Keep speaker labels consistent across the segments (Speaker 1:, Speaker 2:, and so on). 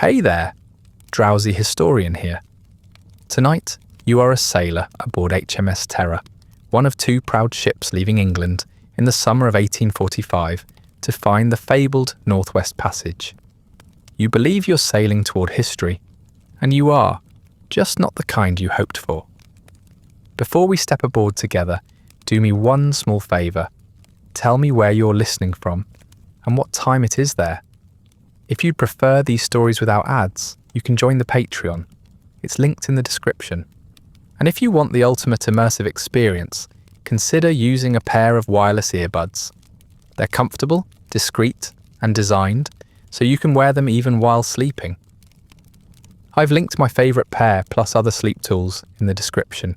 Speaker 1: Hey there, Drowsy Historian here. Tonight, you are a sailor aboard HMS Terror, one of two proud ships leaving England in the summer of 1845 to find the fabled Northwest Passage. You believe you're sailing toward history, and you are, just not the kind you hoped for. Before we step aboard together, do me one small favour. Tell me where you're listening from and what time it is there. If you'd prefer these stories without ads, you can join the Patreon. It's linked in the description. And if you want the ultimate immersive experience, consider using a pair of wireless earbuds. They're comfortable, discreet, and designed so you can wear them even while sleeping. I've linked my favourite pair plus other sleep tools in the description.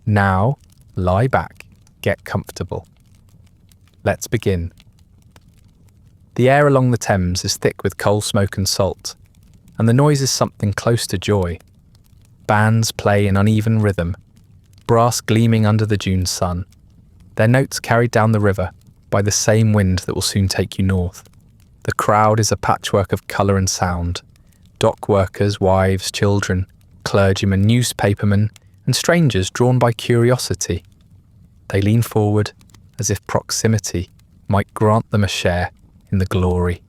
Speaker 1: Now, lie back, get comfortable. Let's begin. The air along the Thames is thick with coal smoke and salt, and the noise is something close to joy. Bands play in uneven rhythm, brass gleaming under the June sun, their notes carried down the river by the same wind that will soon take you north. The crowd is a patchwork of colour and sound. Dock workers, wives, children, clergymen, newspapermen, and strangers drawn by curiosity. They lean forward as if proximity might grant them a share in the glory.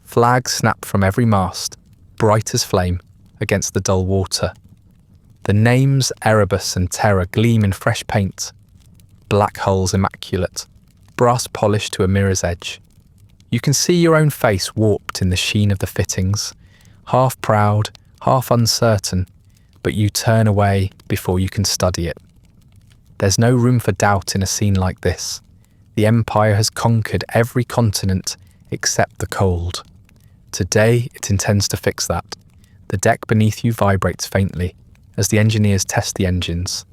Speaker 1: Flags snap from every mast, bright as flame, against the dull water. The names Erebus and Terror gleam in fresh paint. Black hulls immaculate, brass polished to a mirror's edge. You can see your own face warped in the sheen of the fittings, half proud, half uncertain, but you turn away before you can study it. There's no room for doubt in a scene like this. The Empire has conquered every continent except the cold. Today, it intends to fix that. The deck beneath you vibrates faintly as the engineers test the engines,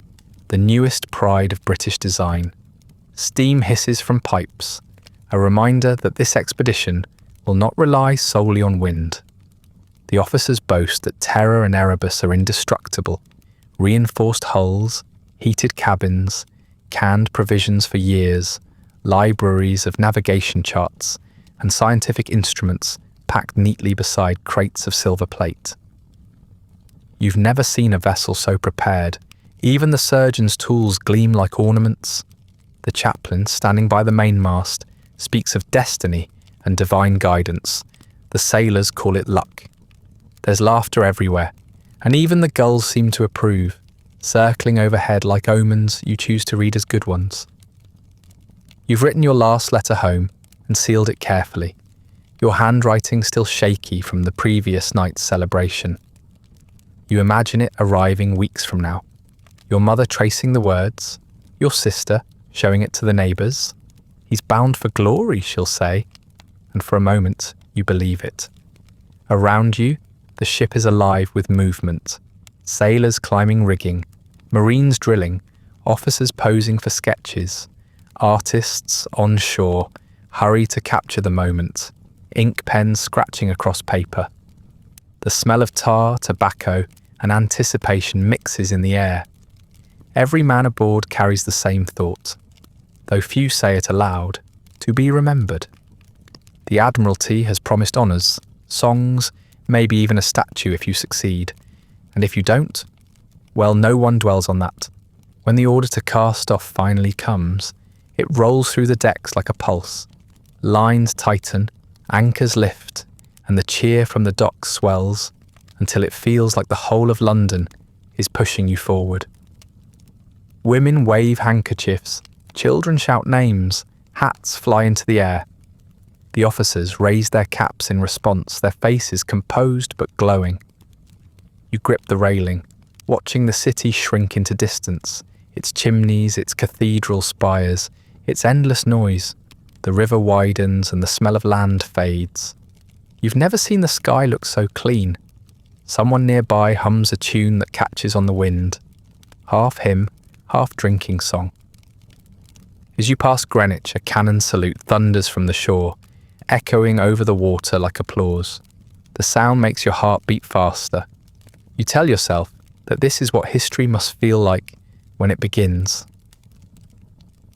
Speaker 1: the newest pride of British design. Steam hisses from pipes, a reminder that this expedition will not rely solely on wind. The officers boast that Terror and Erebus are indestructible. Reinforced hulls, heated cabins, canned provisions for years, libraries of navigation charts, and scientific instruments packed neatly beside crates of silver plate. You've never seen a vessel so prepared. Even the surgeon's tools gleam like ornaments. The chaplain, standing by the mainmast, speaks of destiny and divine guidance. The sailors call it luck. There's laughter everywhere, and even the gulls seem to approve, circling overhead like omens you choose to read as good ones. You've written your last letter home and sealed it carefully, your handwriting still shaky from the previous night's celebration. You imagine it arriving weeks from now, your mother tracing the words, your sister showing it to the neighbours. He's bound for glory, she'll say, and for a moment you believe it. Around you, the ship is alive with movement. Sailors climbing rigging, marines drilling, officers posing for sketches, artists on shore hurry to capture the moment, ink pens scratching across paper. The smell of tar, tobacco, and anticipation mixes in the air. Every man aboard carries the same thought, though few say it aloud, to be remembered. The Admiralty has promised honours, songs, maybe even a statue if you succeed. And if you don't, well, no one dwells on that. When the order to cast off finally comes, it rolls through the decks like a pulse. Lines tighten, anchors lift, and the cheer from the docks swells until it feels like the whole of London is pushing you forward. Women wave handkerchiefs, children shout names, hats fly into the air. The officers raise their caps in response, their faces composed but glowing. You grip the railing, watching the city shrink into distance, its chimneys, its cathedral spires, its endless noise. The river widens and the smell of land fades. You've never seen the sky look so clean. Someone nearby hums a tune that catches on the wind. Half hymn, half drinking song. As you pass Greenwich, a cannon salute thunders from the shore, echoing over the water like applause. The sound makes your heart beat faster. You tell yourself that this is what history must feel like when it begins.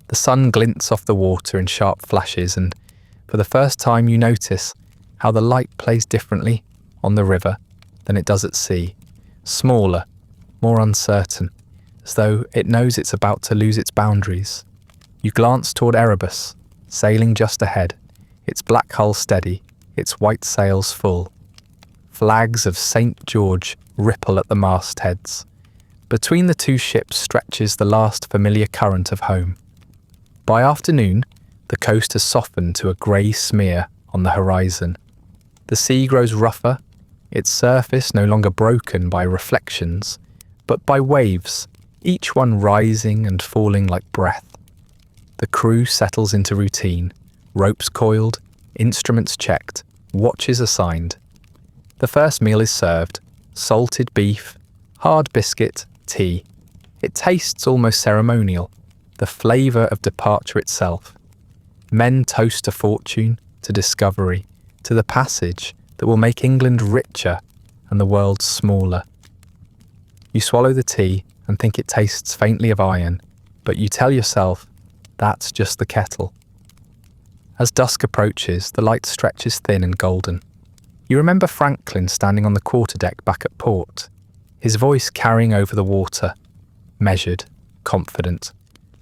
Speaker 1: The sun glints off the water in sharp flashes, and for the first time you notice how the light plays differently on the river than it does at sea, smaller, more uncertain, as though it knows it's about to lose its boundaries. You glance toward Erebus, sailing just ahead, its black hull steady, its white sails full. Flags of St. George ripple at the mastheads. Between the two ships stretches the last familiar current of home. By afternoon, the coast has softened to a grey smear on the horizon. The sea grows rougher, its surface no longer broken by reflections, but by waves, each one rising and falling like breath. The crew settles into routine, ropes coiled, instruments checked, watches assigned. The first meal is served, salted beef, hard biscuit, tea. It tastes almost ceremonial, the flavour of departure itself. Men toast to fortune, to discovery, to the passage that will make England richer and the world smaller. You swallow the tea and think it tastes faintly of iron, but you tell yourself, that's just the kettle. As dusk approaches, the light stretches thin and golden. You remember Franklin standing on the quarterdeck back at port, his voice carrying over the water, measured, confident,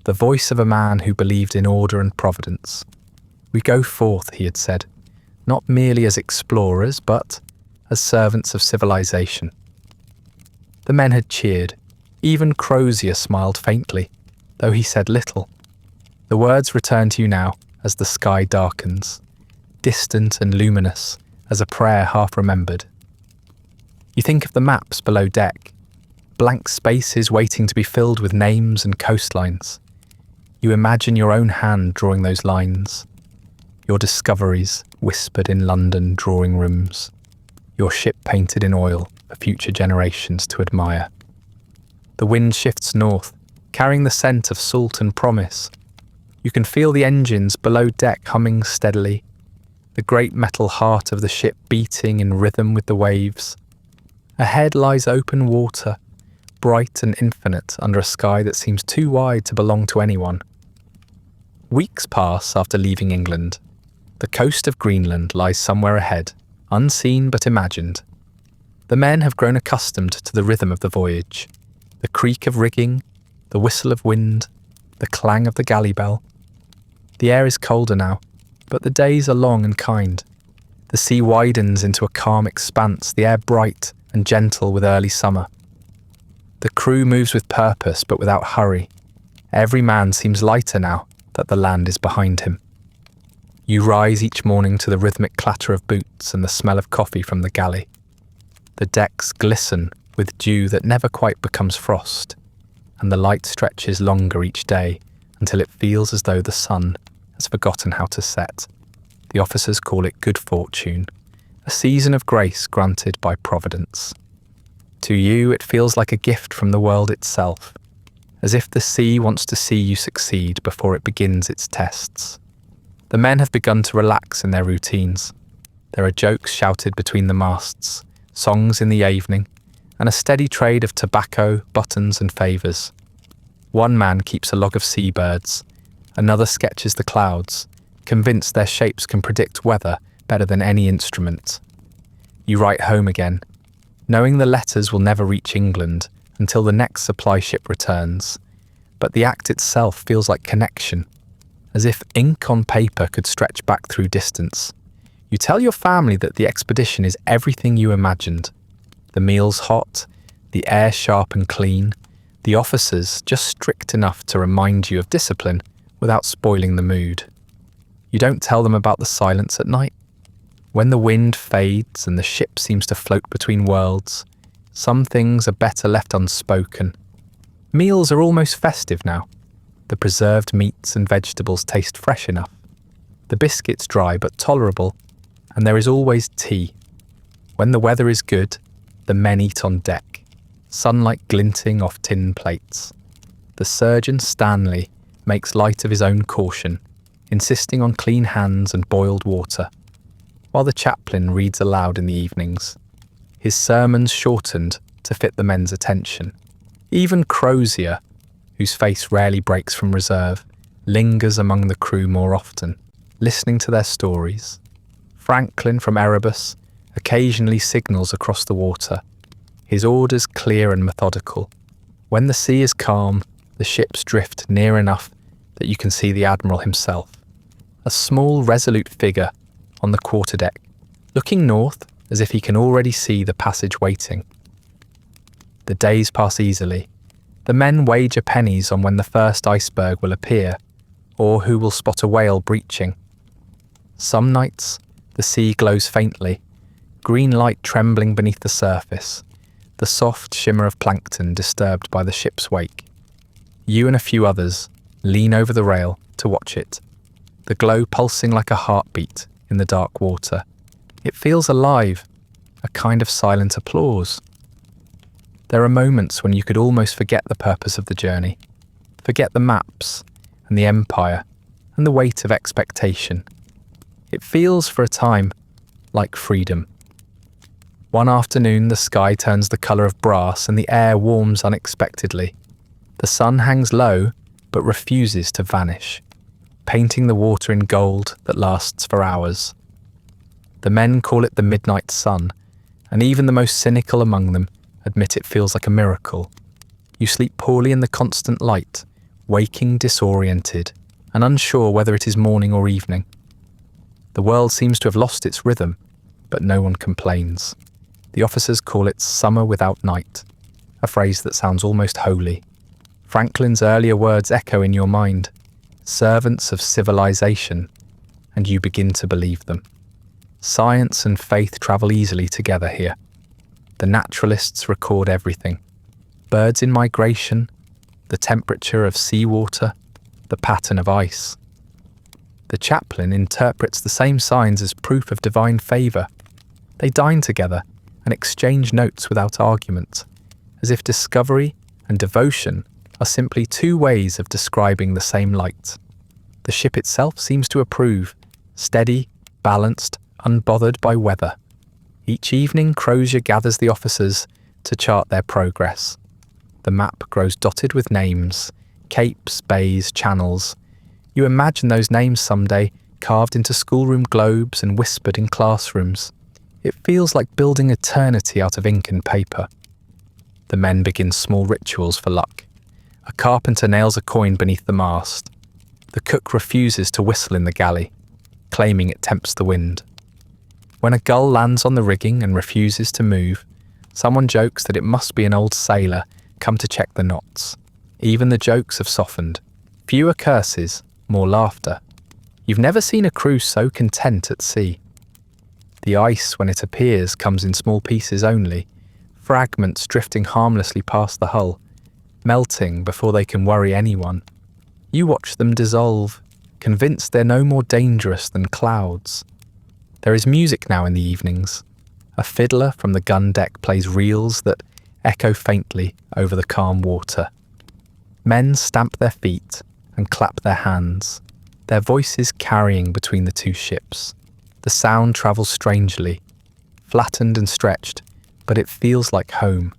Speaker 1: the voice of a man who believed in order and providence. We go forth, he had said, not merely as explorers, but as servants of civilization. The men had cheered. Even Crozier smiled faintly, though he said little. The words return to you now as the sky darkens, distant and luminous as a prayer half remembered. You think of the maps below deck, blank spaces waiting to be filled with names and coastlines. You imagine your own hand drawing those lines, your discoveries whispered in London drawing rooms, your ship painted in oil for future generations to admire. The wind shifts north, carrying the scent of salt and promise. You can feel the engines below deck humming steadily, the great metal heart of the ship beating in rhythm with the waves. Ahead lies open water, bright and infinite under a sky that seems too wide to belong to anyone. Weeks pass after leaving England. The coast of Greenland lies somewhere ahead, unseen but imagined. The men have grown accustomed to the rhythm of the voyage, the creak of rigging, the whistle of wind, the clang of the galley bell. The air is colder now, but the days are long and kind. The sea widens into a calm expanse, the air bright and gentle with early summer. The crew moves with purpose but without hurry. Every man seems lighter now that the land is behind him. You rise each morning to the rhythmic clatter of boots and the smell of coffee from the galley. The decks glisten with dew that never quite becomes frost, and the light stretches longer each day until it feels as though the sun has forgotten how to set. The officers call it good fortune, a season of grace granted by Providence. To you it feels like a gift from the world itself, as if the sea wants to see you succeed before it begins its tests. The men have begun to relax in their routines. There are jokes shouted between the masts, songs in the evening, and a steady trade of tobacco, buttons and favours. One man keeps a log of seabirds, another sketches the clouds, convinced their shapes can predict weather better than any instrument. You write home again, knowing the letters will never reach England until the next supply ship returns, but the act itself feels like connection, as if ink on paper could stretch back through distance. You tell your family that the expedition is everything you imagined. The meals hot, the air sharp and clean, the officers just strict enough to remind you of discipline without spoiling the mood. You don't tell them about the silence at night. When the wind fades and the ship seems to float between worlds, some things are better left unspoken. Meals are almost festive now. The preserved meats and vegetables taste fresh enough. The biscuits dry but tolerable, and there is always tea. When the weather is good, the men eat on deck, sunlight glinting off tin plates. The surgeon Stanley makes light of his own caution, insisting on clean hands and boiled water, while the chaplain reads aloud in the evenings, his sermons shortened to fit the men's attention. Even Crozier, whose face rarely breaks from reserve, lingers among the crew more often, listening to their stories. Franklin from Erebus occasionally signals across the water, his orders clear and methodical. When the sea is calm, the ships drift near enough that you can see the Admiral himself, a small, resolute figure on the quarterdeck, looking north as if he can already see the passage waiting. The days pass easily. The men wager pennies on when the first iceberg will appear, or who will spot a whale breaching. Some nights, the sea glows faintly, green light trembling beneath the surface, the soft shimmer of plankton disturbed by the ship's wake. You and a few others lean over the rail to watch it, the glow pulsing like a heartbeat in the dark water. It feels alive, a kind of silent applause. There are moments when you could almost forget the purpose of the journey, forget the maps and the empire and the weight of expectation. It feels for a time like freedom. One afternoon, the sky turns the colour of brass and the air warms unexpectedly. The sun hangs low but refuses to vanish, painting the water in gold that lasts for hours. The men call it the midnight sun, and even the most cynical among them admit it feels like a miracle. You sleep poorly in the constant light, waking disoriented and unsure whether it is morning or evening. The world seems to have lost its rhythm, but no one complains. The officers call it summer without night, a phrase that sounds almost holy. Franklin's earlier words echo in your mind, servants of civilization, and you begin to believe them. Science and faith travel easily together here. The naturalists record everything. Birds in migration, the temperature of seawater, the pattern of ice. The chaplain interprets the same signs as proof of divine favour. They dine together and exchange notes without argument, as if discovery and devotion are simply two ways of describing the same light. The ship itself seems to approve, steady, balanced, unbothered by weather. Each evening, Crozier gathers the officers to chart their progress. The map grows dotted with names, capes, bays, channels. You imagine those names someday carved into schoolroom globes and whispered in classrooms. It feels like building eternity out of ink and paper. The men begin small rituals for luck. A carpenter nails a coin beneath the mast. The cook refuses to whistle in the galley, claiming it tempts the wind. When a gull lands on the rigging and refuses to move, someone jokes that it must be an old sailor come to check the knots. Even the jokes have softened. Fewer curses, more laughter. You've never seen a crew so content at sea. The ice, when it appears, comes in small pieces only, fragments drifting harmlessly past the hull, melting before they can worry anyone. You watch them dissolve, convinced they're no more dangerous than clouds. There is music now in the evenings. A fiddler from the gun deck plays reels that echo faintly over the calm water. Men stamp their feet and clap their hands, their voices carrying between the two ships. The sound travels strangely, flattened and stretched, but it feels like home.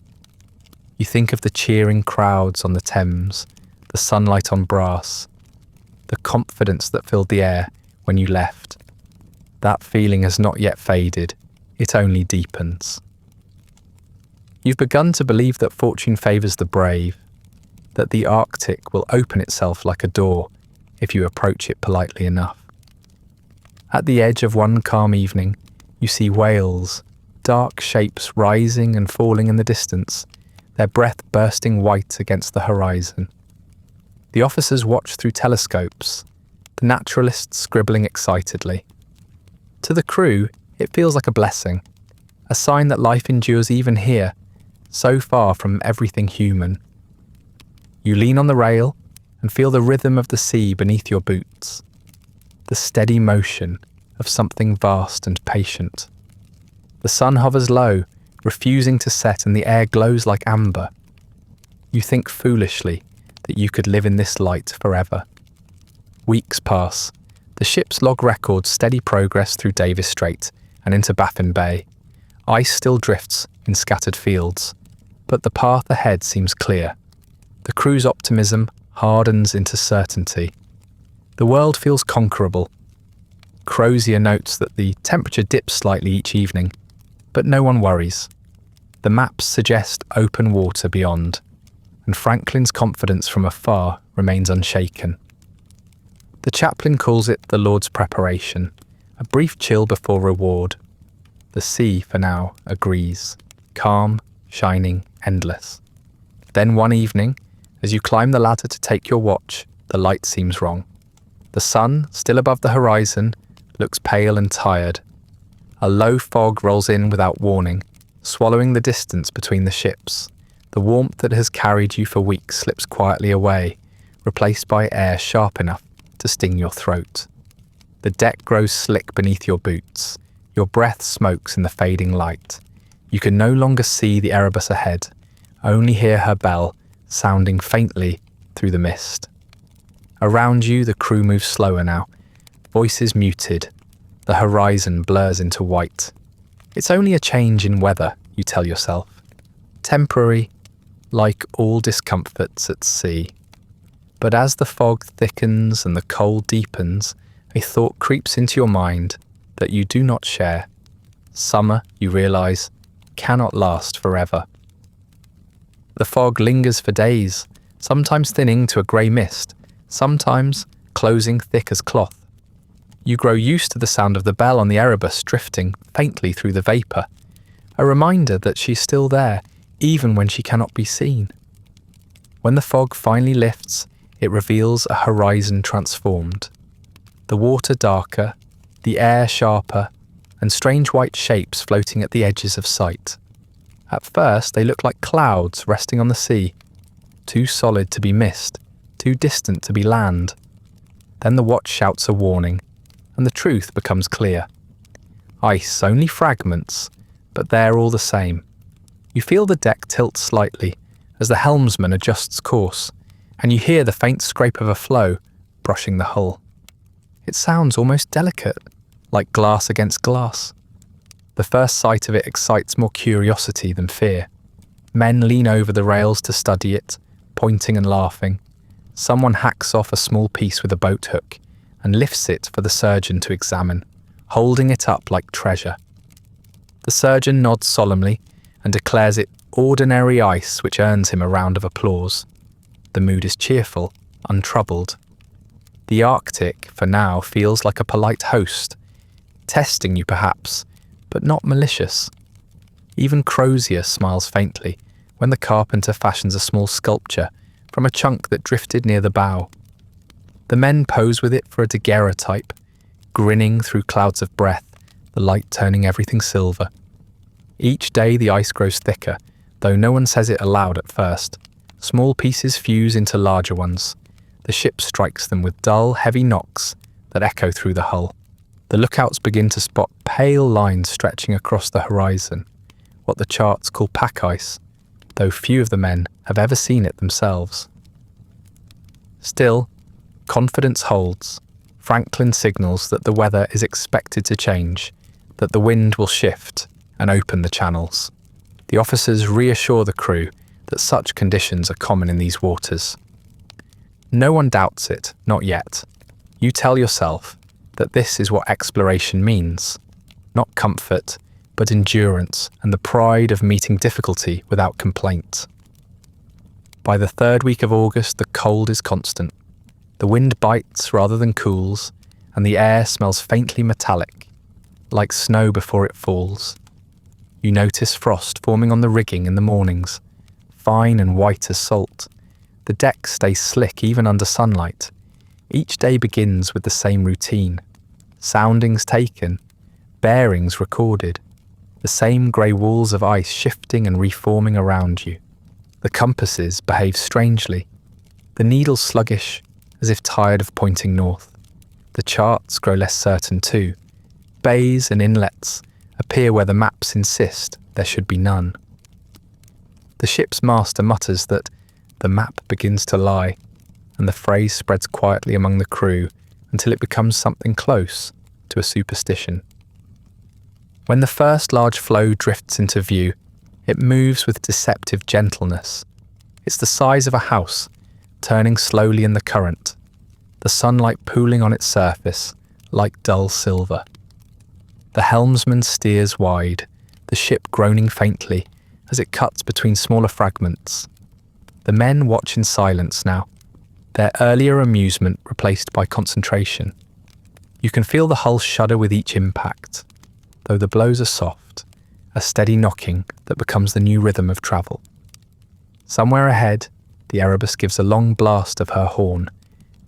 Speaker 1: You think of the cheering crowds on the Thames, the sunlight on brass, the confidence that filled the air when you left. That feeling has not yet faded, it only deepens. You've begun to believe that fortune favours the brave, that the Arctic will open itself like a door if you approach it politely enough. At the edge of one calm evening, you see whales, dark shapes rising and falling in the distance, their breath bursting white against the horizon. The officers watch through telescopes, the naturalists scribbling excitedly. To the crew, it feels like a blessing, a sign that life endures even here, so far from everything human. You lean on the rail and feel the rhythm of the sea beneath your boots, the steady motion of something vast and patient. The sun hovers low, refusing to set, and the air glows like amber. You think foolishly that you could live in this light forever. Weeks pass. The ship's log records steady progress through Davis Strait and into Baffin Bay. Ice still drifts in scattered fields, but the path ahead seems clear. The crew's optimism hardens into certainty. The world feels conquerable. Crozier notes that the temperature dips slightly each evening, But no one worries. The maps suggest open water beyond, and Franklin's confidence from afar remains unshaken. The chaplain calls it the Lord's preparation, a brief chill before reward. The sea, for now, agrees, calm, shining, endless. Then one evening, as you climb the ladder to take your watch, the light seems wrong. The sun, still above the horizon, looks pale and tired. A low fog rolls in without warning, swallowing the distance between the ships. The warmth that has carried you for weeks slips quietly away, replaced by air sharp enough to sting your throat. The deck grows slick beneath your boots. Your breath smokes in the fading light. You can no longer see the Erebus ahead, only hear her bell sounding faintly through the mist. Around you, the crew moves slower now, voices muted. The horizon blurs into white. It's only a change in weather, you tell yourself. Temporary, like all discomforts at sea. But as the fog thickens and the cold deepens, a thought creeps into your mind that you do not share. Summer, you realise, cannot last forever. The fog lingers for days, sometimes thinning to a grey mist, sometimes closing thick as cloth. You grow used to the sound of the bell on the Erebus drifting faintly through the vapour, a reminder that she's still there, even when she cannot be seen. When the fog finally lifts, it reveals a horizon transformed. The water darker, the air sharper, and strange white shapes floating at the edges of sight. At first, they look like clouds resting on the sea, too solid to be mist, too distant to be land. Then the watch shouts a warning, and the truth becomes clear. Ice, only fragments, but they're all the same. You feel the deck tilt slightly as the helmsman adjusts course, and you hear the faint scrape of a floe brushing the hull. It sounds almost delicate, like glass against glass. The first sight of it excites more curiosity than fear. Men lean over the rails to study it, pointing and laughing. Someone hacks off a small piece with a boat hook and lifts it for the surgeon to examine, holding it up like treasure. The surgeon nods solemnly and declares it ordinary ice, which earns him a round of applause. The mood is cheerful, untroubled. The Arctic, for now, feels like a polite host, testing you perhaps, but not malicious. Even Crozier smiles faintly when the carpenter fashions a small sculpture from a chunk that drifted near the bow. The men pose with it for a daguerreotype, grinning through clouds of breath, the light turning everything silver. Each day the ice grows thicker, though no one says it aloud at first. Small pieces fuse into larger ones. The ship strikes them with dull, heavy knocks that echo through the hull. The lookouts begin to spot pale lines stretching across the horizon, what the charts call pack ice, though few of the men have ever seen it themselves. Still, confidence holds. Franklin signals that the weather is expected to change, that the wind will shift and open the channels. The officers reassure the crew that such conditions are common in these waters. No one doubts it, not yet. You tell yourself that this is what exploration means. Not comfort, but endurance and the pride of meeting difficulty without complaint. By the third week of August, the cold is constant. The wind bites rather than cools, and the air smells faintly metallic, like snow before it falls. You notice frost forming on the rigging in the mornings, fine and white as salt. The deck stays slick even under sunlight. Each day begins with the same routine. Soundings taken, bearings recorded, the same grey walls of ice shifting and reforming around you. The compasses behave strangely, the needles sluggish, as if tired of pointing north. The charts grow less certain too. Bays and inlets appear where the maps insist there should be none. The ship's master mutters that the map begins to lie, and the phrase spreads quietly among the crew until it becomes something close to a superstition. When the first large floe drifts into view, it moves with deceptive gentleness. It's the size of a house, turning slowly in the current, the sunlight pooling on its surface like dull silver. The helmsman steers wide, the ship groaning faintly as it cuts between smaller fragments. The men watch in silence now, their earlier amusement replaced by concentration. You can feel the hull shudder with each impact, though the blows are soft, a steady knocking that becomes the new rhythm of travel. Somewhere ahead, the Erebus gives a long blast of her horn,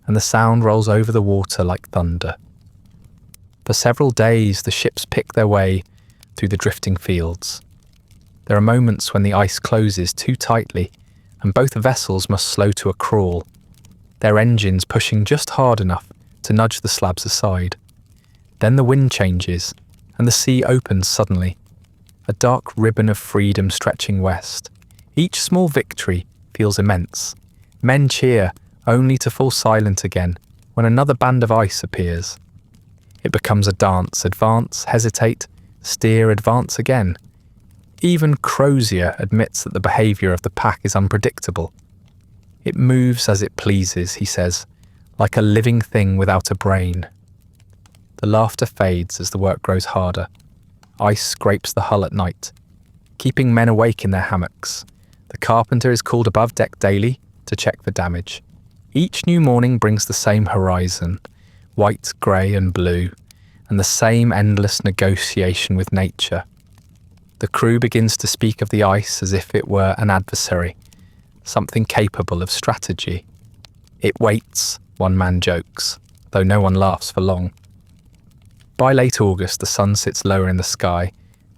Speaker 1: and the sound rolls over the water like thunder. For several days, the ships pick their way through the drifting fields. There are moments when the ice closes too tightly, and both vessels must slow to a crawl, their engines pushing just hard enough to nudge the slabs aside. Then the wind changes, and the sea opens suddenly, a dark ribbon of freedom stretching west. Each small victory feels immense. Men cheer, only to fall silent again when another band of ice appears. It becomes a dance: advance, hesitate, steer, advance again. Even Crozier admits that the behaviour of the pack is unpredictable. It moves as it pleases, he says, like a living thing without a brain. The laughter fades as the work grows harder. Ice scrapes the hull at night, keeping men awake in their hammocks. The carpenter is called above deck daily to check for damage. Each new morning brings the same horizon, white, grey and blue, and the same endless negotiation with nature. The crew begins to speak of the ice as if it were an adversary, something capable of strategy. It waits, one man jokes, though no one laughs for long. By late August, the sun sits lower in the sky,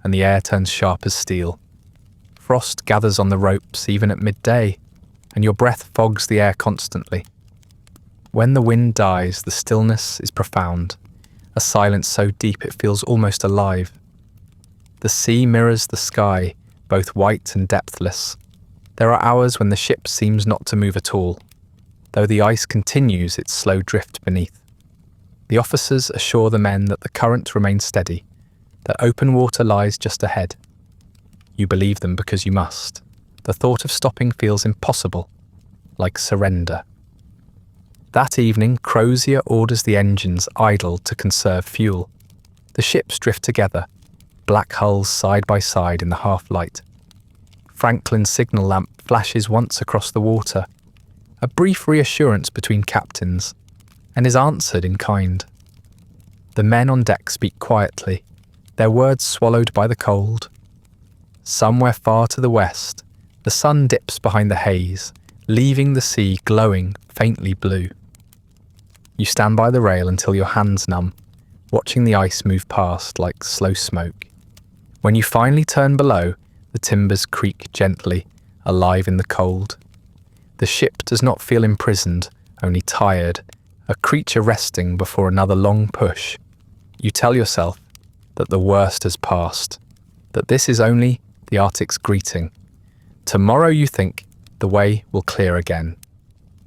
Speaker 1: and the air turns sharp as steel. Frost gathers on the ropes even at midday, and your breath fogs the air constantly. When the wind dies, the stillness is profound, a silence so deep it feels almost alive. The sea mirrors the sky, both white and depthless. There are hours when the ship seems not to move at all, though the ice continues its slow drift beneath. The officers assure the men that the current remains steady, that open water lies just ahead. You believe them because you must. The thought of stopping feels impossible, like surrender. That evening, Crozier orders the engines idle to conserve fuel. The ships drift together, black hulls side by side in the half-light. Franklin's signal lamp flashes once across the water, a brief reassurance between captains, and is answered in kind. The men on deck speak quietly, their words swallowed by the cold. Somewhere far to the west, the sun dips behind the haze, leaving the sea glowing faintly blue. You stand by the rail until your hands numb, watching the ice move past like slow smoke. When you finally turn below, the timbers creak gently, alive in the cold. The ship does not feel imprisoned, only tired, a creature resting before another long push. You tell yourself that the worst has passed, that this is only the Arctic's greeting. Tomorrow, you think, the way will clear again.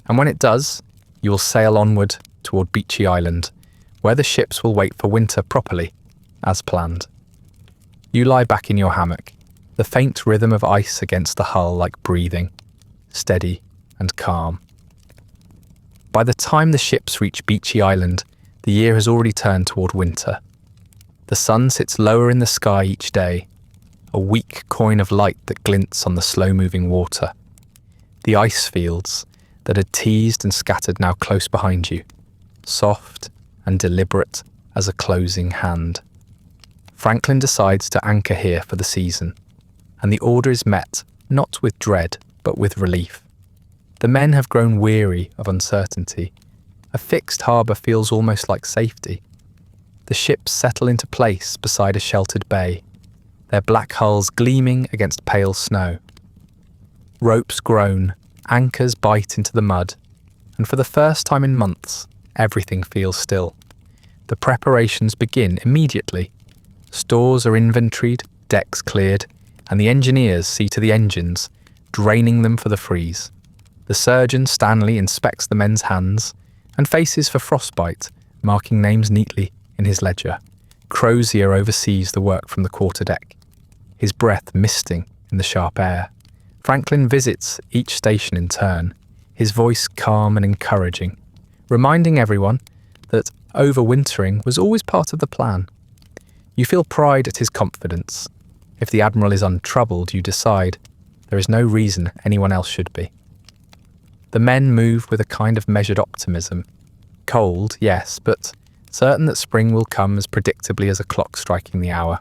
Speaker 1: And when it does, you will sail onward toward Beachy Island, where the ships will wait for winter properly, as planned. You lie back in your hammock, the faint rhythm of ice against the hull like breathing, steady and calm. By the time the ships reach Beachy Island, the year has already turned toward winter. The sun sits lower in the sky each day, a weak coin of light that glints on the slow-moving water. The ice fields that had teased and scattered now close behind you, soft and deliberate as a closing hand. Franklin decides to anchor here for the season, and the order is met not with dread but with relief. The men have grown weary of uncertainty. A fixed harbour feels almost like safety. The ships settle into place beside a sheltered bay, their black hulls gleaming against pale snow. Ropes groan, anchors bite into the mud, and for the first time in months, everything feels still. The preparations begin immediately. Stores are inventoried, decks cleared, and the engineers see to the engines, draining them for the freeze. The surgeon, Stanley, inspects the men's hands and faces for frostbite, marking names neatly in his ledger. Crozier oversees the work from the quarterdeck, his breath misting in the sharp air. Franklin visits each station in turn, his voice calm and encouraging, reminding everyone that overwintering was always part of the plan. You feel pride at his confidence. If the Admiral is untroubled, you decide there is no reason anyone else should be. The men move with a kind of measured optimism. Cold, yes, but certain that spring will come as predictably as a clock striking the hour.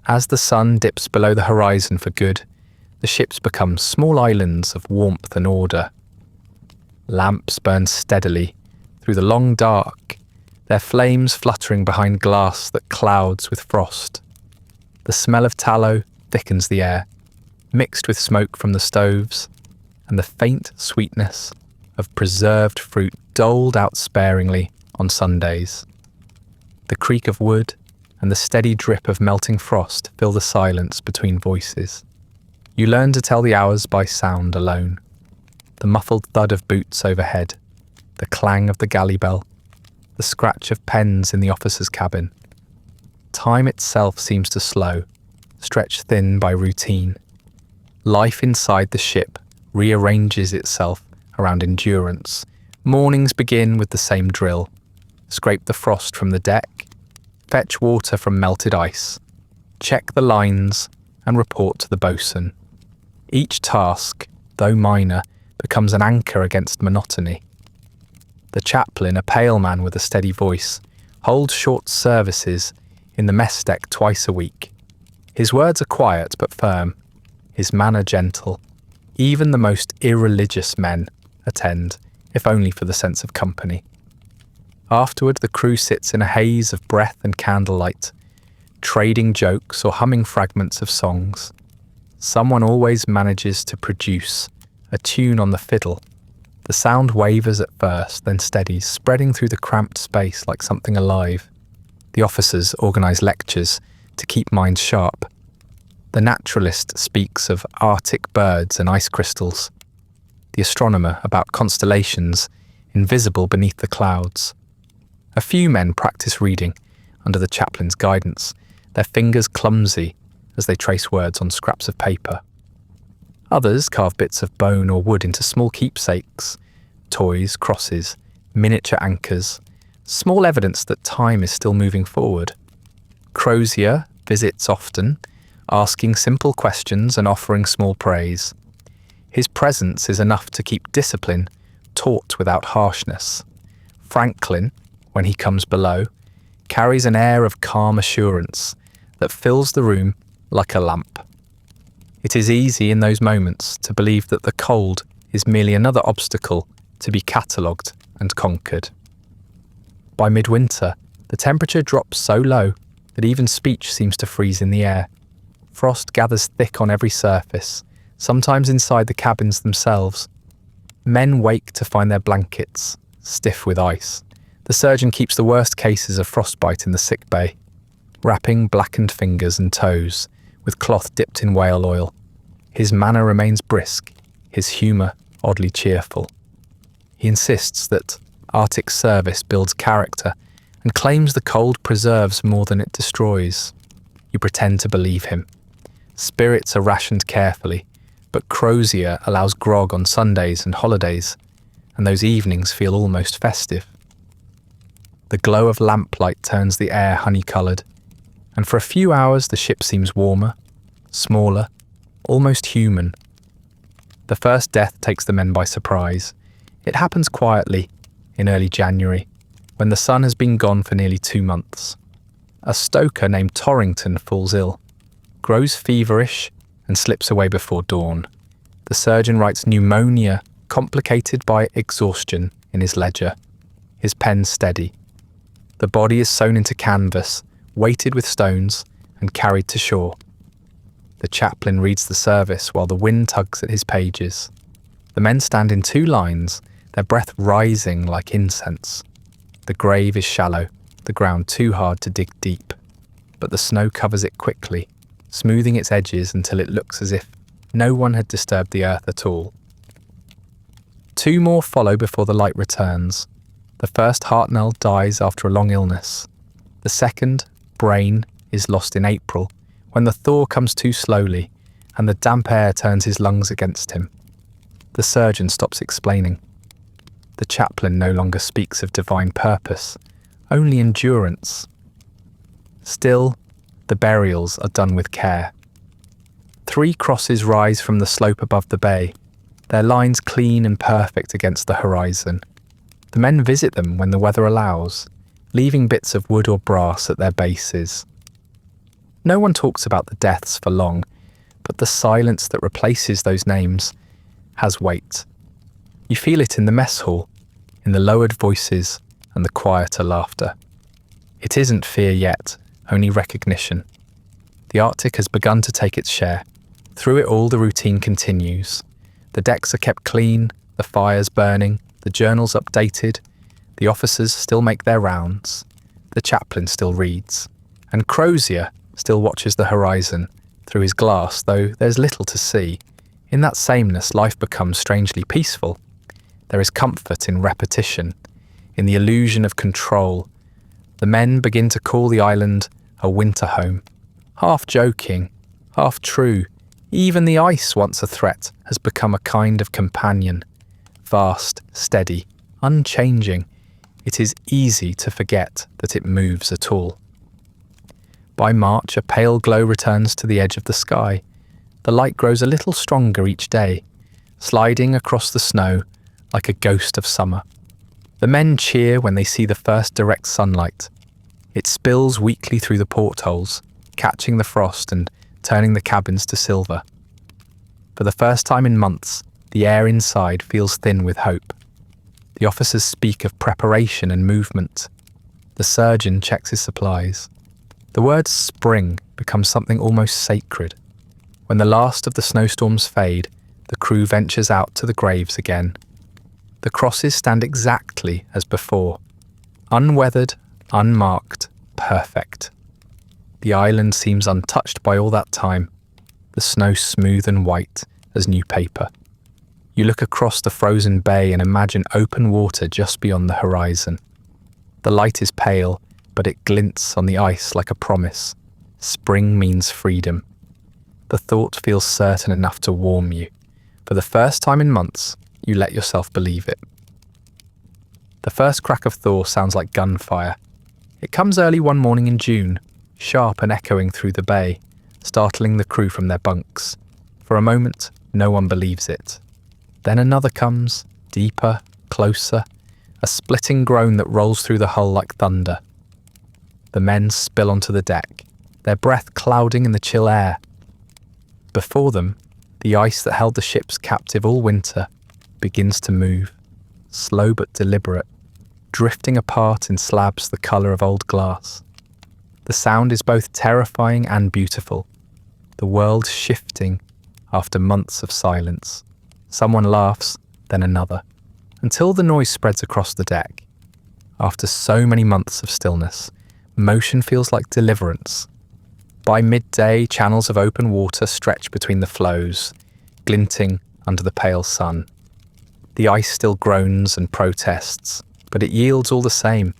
Speaker 1: As the sun dips below the horizon for good, the ships become small islands of warmth and order. Lamps burn steadily through the long dark, their flames fluttering behind glass that clouds with frost. The smell of tallow thickens the air, mixed with smoke from the stoves, and the faint sweetness of preserved fruit doled out sparingly on Sundays. The creak of wood and the steady drip of melting frost fill the silence between voices. You learn to tell the hours by sound alone. The muffled thud of boots overhead, the clang of the galley bell, the scratch of pens in the officer's cabin. Time itself seems to slow, stretched thin by routine. Life inside the ship rearranges itself around endurance. Mornings begin with the same drill. Scrape the frost from the deck, fetch water from melted ice, check the lines, and report to the boatswain. Each task, though minor, becomes an anchor against monotony. The chaplain, a pale man with a steady voice, holds short services in the mess deck twice a week. His words are quiet but firm, his manner gentle. Even the most irreligious men attend, if only for the sense of company. Afterward, the crew sits in a haze of breath and candlelight, trading jokes or humming fragments of songs. Someone always manages to produce a tune on the fiddle. The sound wavers at first, then steadies, spreading through the cramped space like something alive. The officers organise lectures to keep minds sharp. The naturalist speaks of Arctic birds and ice crystals. The astronomer about constellations invisible beneath the clouds. A few men practice reading under the chaplain's guidance, their fingers clumsy as they trace words on scraps of paper. Others carve bits of bone or wood into small keepsakes, toys, crosses, miniature anchors, small evidence that time is still moving forward. Crozier visits often, asking simple questions and offering small praise. His presence is enough to keep discipline taught without harshness. Franklin, when he comes below, carries an air of calm assurance that fills the room like a lamp. It is easy in those moments to believe that the cold is merely another obstacle to be catalogued and conquered. By midwinter, the temperature drops so low that even speech seems to freeze in the air. Frost gathers thick on every surface, sometimes inside the cabins themselves. Men wake to find their blankets stiff with ice. The surgeon keeps the worst cases of frostbite in the sick bay, wrapping blackened fingers and toes with cloth dipped in whale oil. His manner remains brisk, his humour oddly cheerful. He insists that Arctic service builds character and claims the cold preserves more than it destroys. You pretend to believe him. Spirits are rationed carefully, but Crozier allows grog on Sundays and holidays, and those evenings feel almost festive. The glow of lamplight turns the air honey-coloured, and for a few hours the ship seems warmer, smaller, almost human. The first death takes the men by surprise. It happens quietly, in early January, when the sun has been gone for nearly 2 months. A stoker named Torrington falls ill, grows feverish, and slips away before dawn. The surgeon writes pneumonia, complicated by exhaustion, in his ledger, his pen steady. The body is sewn into canvas, weighted with stones, and carried to shore. The chaplain reads the service while the wind tugs at his pages. The men stand in 2 lines, their breath rising like incense. The grave is shallow, the ground too hard to dig deep, but the snow covers it quickly, smoothing its edges until it looks as if no one had disturbed the earth at all. 2 more follow before the light returns. The first Hartnell dies after a long illness. The second, Brain, is lost in April, when the thaw comes too slowly and the damp air turns his lungs against him. The surgeon stops explaining. The chaplain no longer speaks of divine purpose, only endurance. Still, The burials are done with care. 3 crosses rise from the slope above the bay, their lines clean and perfect against the horizon. The men visit them when the weather allows, leaving bits of wood or brass at their bases. No one talks about the deaths for long, but the silence that replaces those names has weight. You feel it in the mess hall, in the lowered voices and the quieter laughter. It isn't fear yet, only recognition. The Arctic has begun to take its share. Through it all, the routine continues. The decks are kept clean, the fires burning, the journals updated, the officers still make their rounds, the chaplain still reads, and Crozier still watches the horizon through his glass, though there's little to see. In that sameness, life becomes strangely peaceful. There is comfort in repetition, in the illusion of control. The men begin to call the island a winter home, half joking, half true. Even the ice, once a threat, has become a kind of companion. Vast, steady, unchanging, it is easy to forget that it moves at all. By March, a pale glow returns to the edge of the sky. The light grows a little stronger each day, sliding across the snow like a ghost of summer. The men cheer when they see the first direct sunlight. It spills weakly through the portholes, catching the frost and turning the cabins to silver. For the first time in months, the air inside feels thin with hope. The officers speak of preparation and movement. The surgeon checks his supplies. The word spring becomes something almost sacred. When the last of the snowstorms fade, the crew ventures out to the graves again. The crosses stand exactly as before, unweathered, unmarked, perfect. The island seems untouched by all that time, the snow smooth and white as new paper. You look across the frozen bay and imagine open water just beyond the horizon. The light is pale, but it glints on the ice like a promise. Spring means freedom. The thought feels certain enough to warm you. For the first time in months, you let yourself believe it. The first crack of thaw sounds like gunfire. It comes early one morning in June, sharp and echoing through the bay, startling the crew from their bunks. For a moment, no one believes it. Then another comes, deeper, closer, a splitting groan that rolls through the hull like thunder. The men spill onto the deck, their breath clouding in the chill air. Before them, the ice that held the ships captive all winter begins to move, slow but deliberate, drifting apart in slabs the colour of old glass. The sound is both terrifying and beautiful, the world shifting after months of silence. Someone laughs, then another, until the noise spreads across the deck. After so many months of stillness, motion feels like deliverance. By midday, channels of open water stretch between the floes, glinting under the pale sun. The ice still groans and protests, but it yields all the same.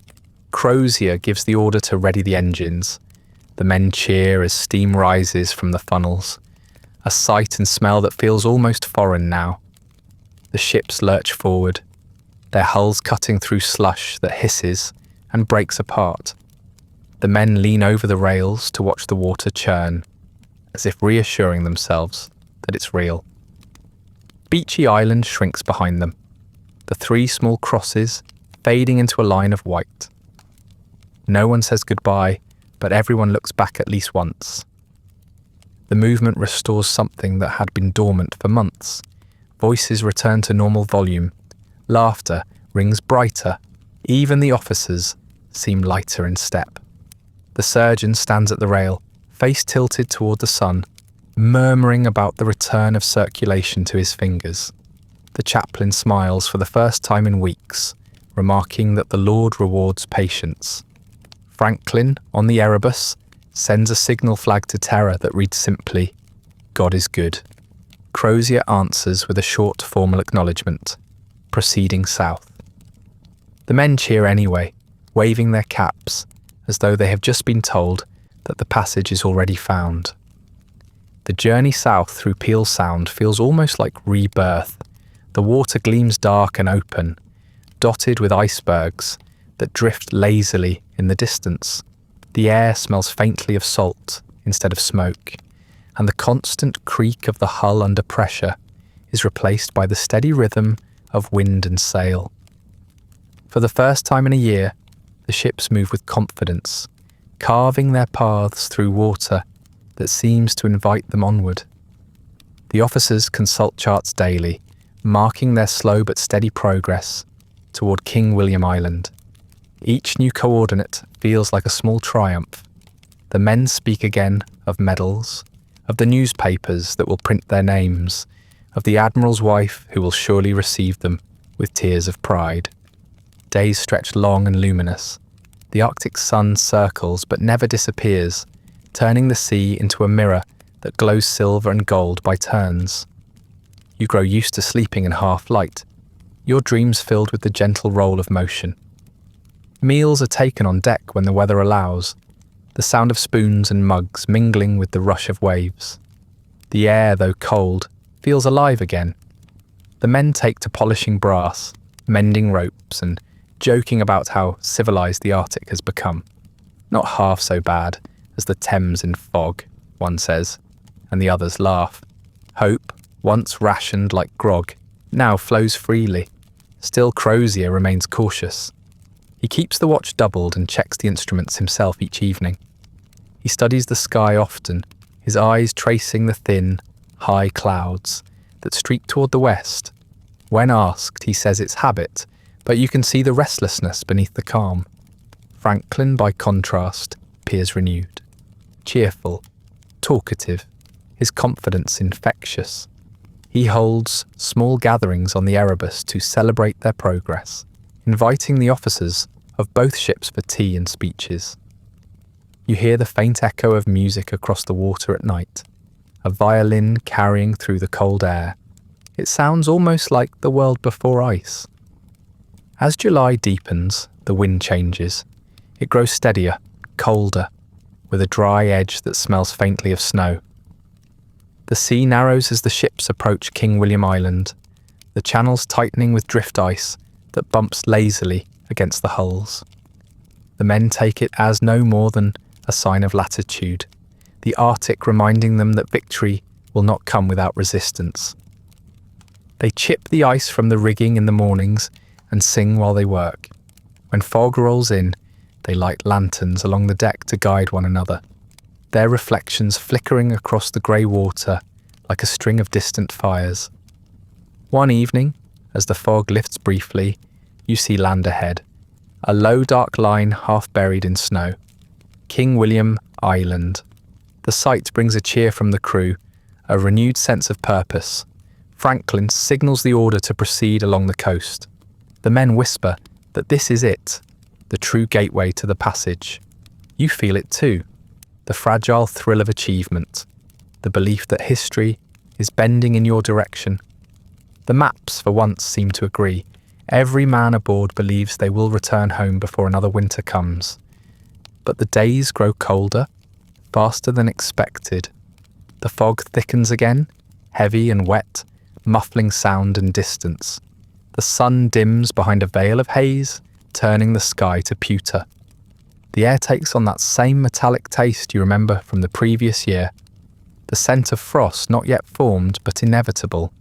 Speaker 1: Crozier gives the order to ready the engines. The men cheer as steam rises from the funnels, a sight and smell that feels almost foreign now. The ships lurch forward, their hulls cutting through slush that hisses and breaks apart. The men lean over the rails to watch the water churn, as if reassuring themselves that it's real. Beachy Island shrinks behind them, the 3 small crosses fading into a line of white. No one says goodbye, but everyone looks back at least once. The movement restores something that had been dormant for months. Voices return to normal volume. Laughter rings brighter. Even the officers seem lighter in step. The surgeon stands at the rail, face tilted toward the sun, murmuring about the return of circulation to his fingers. The chaplain smiles for the first time in weeks, remarking that the Lord rewards patience. Franklin, on the Erebus, sends a signal flag to Terror that reads simply, "God is good." Crozier answers with a short formal acknowledgement, proceeding south. The men cheer anyway, waving their caps, as though they have just been told that the passage is already found. The journey south through Peel Sound feels almost like rebirth. The water gleams dark and open, dotted with icebergs that drift lazily in the distance. The air smells faintly of salt instead of smoke, and the constant creak of the hull under pressure is replaced by the steady rhythm of wind and sail. For the first time in a year, the ships move with confidence, carving their paths through water that seems to invite them onward. The officers consult charts daily, marking their slow but steady progress toward King William Island. Each new coordinate feels like a small triumph. The men speak again of medals, of the newspapers that will print their names, of the admiral's wife who will surely receive them with tears of pride. Days stretch long and luminous. The Arctic sun circles but never disappears, turning the sea into a mirror that glows silver and gold by turns. You grow used to sleeping in half light, your dreams filled with the gentle roll of motion. Meals are taken on deck when the weather allows, the sound of spoons and mugs mingling with the rush of waves. The air, though cold, feels alive again. The men take to polishing brass, mending ropes, and joking about how civilized the Arctic has become. Not half so bad as the Thames in fog, one says, and the others laugh. Hope, once rationed like grog, now flows freely. Still Crozier remains cautious. He keeps the watch doubled and checks the instruments himself each evening. He studies the sky often, his eyes tracing the thin, high clouds that streak toward the west. When asked, he says it's habit, but you can see the restlessness beneath the calm. Franklin, by contrast, appears renewed, cheerful, talkative, his confidence infectious. He holds small gatherings on the Erebus to celebrate their progress, inviting the officers of both ships for tea and speeches. You hear the faint echo of music across the water at night, a violin carrying through the cold air. It sounds almost like the world before ice. As July deepens, the wind changes. It grows steadier, colder, with a dry edge that smells faintly of snow. The sea narrows as the ships approach King William Island, the channels tightening with drift ice that bumps lazily against the hulls. The men take it as no more than a sign of latitude, the Arctic reminding them that victory will not come without resistance. They chip the ice from the rigging in the mornings and sing while they work. When fog rolls in, they light lanterns along the deck to guide one another, their reflections flickering across the grey water like a string of distant fires. One evening, as the fog lifts briefly, you see land ahead, a low dark line half buried in snow. King William Island. The sight brings a cheer from the crew, a renewed sense of purpose. Franklin signals the order to proceed along the coast. The men whisper that this is it, the true gateway to the passage. You feel it too, the fragile thrill of achievement, the belief that history is bending in your direction. The maps for once seem to agree. Every man aboard believes they will return home before another winter comes. But the days grow colder, faster than expected. The fog thickens again, heavy and wet, muffling sound and distance. The sun dims behind a veil of haze, turning the sky to pewter. The air takes on that same metallic taste you remember from the previous year, the scent of frost not yet formed but inevitable.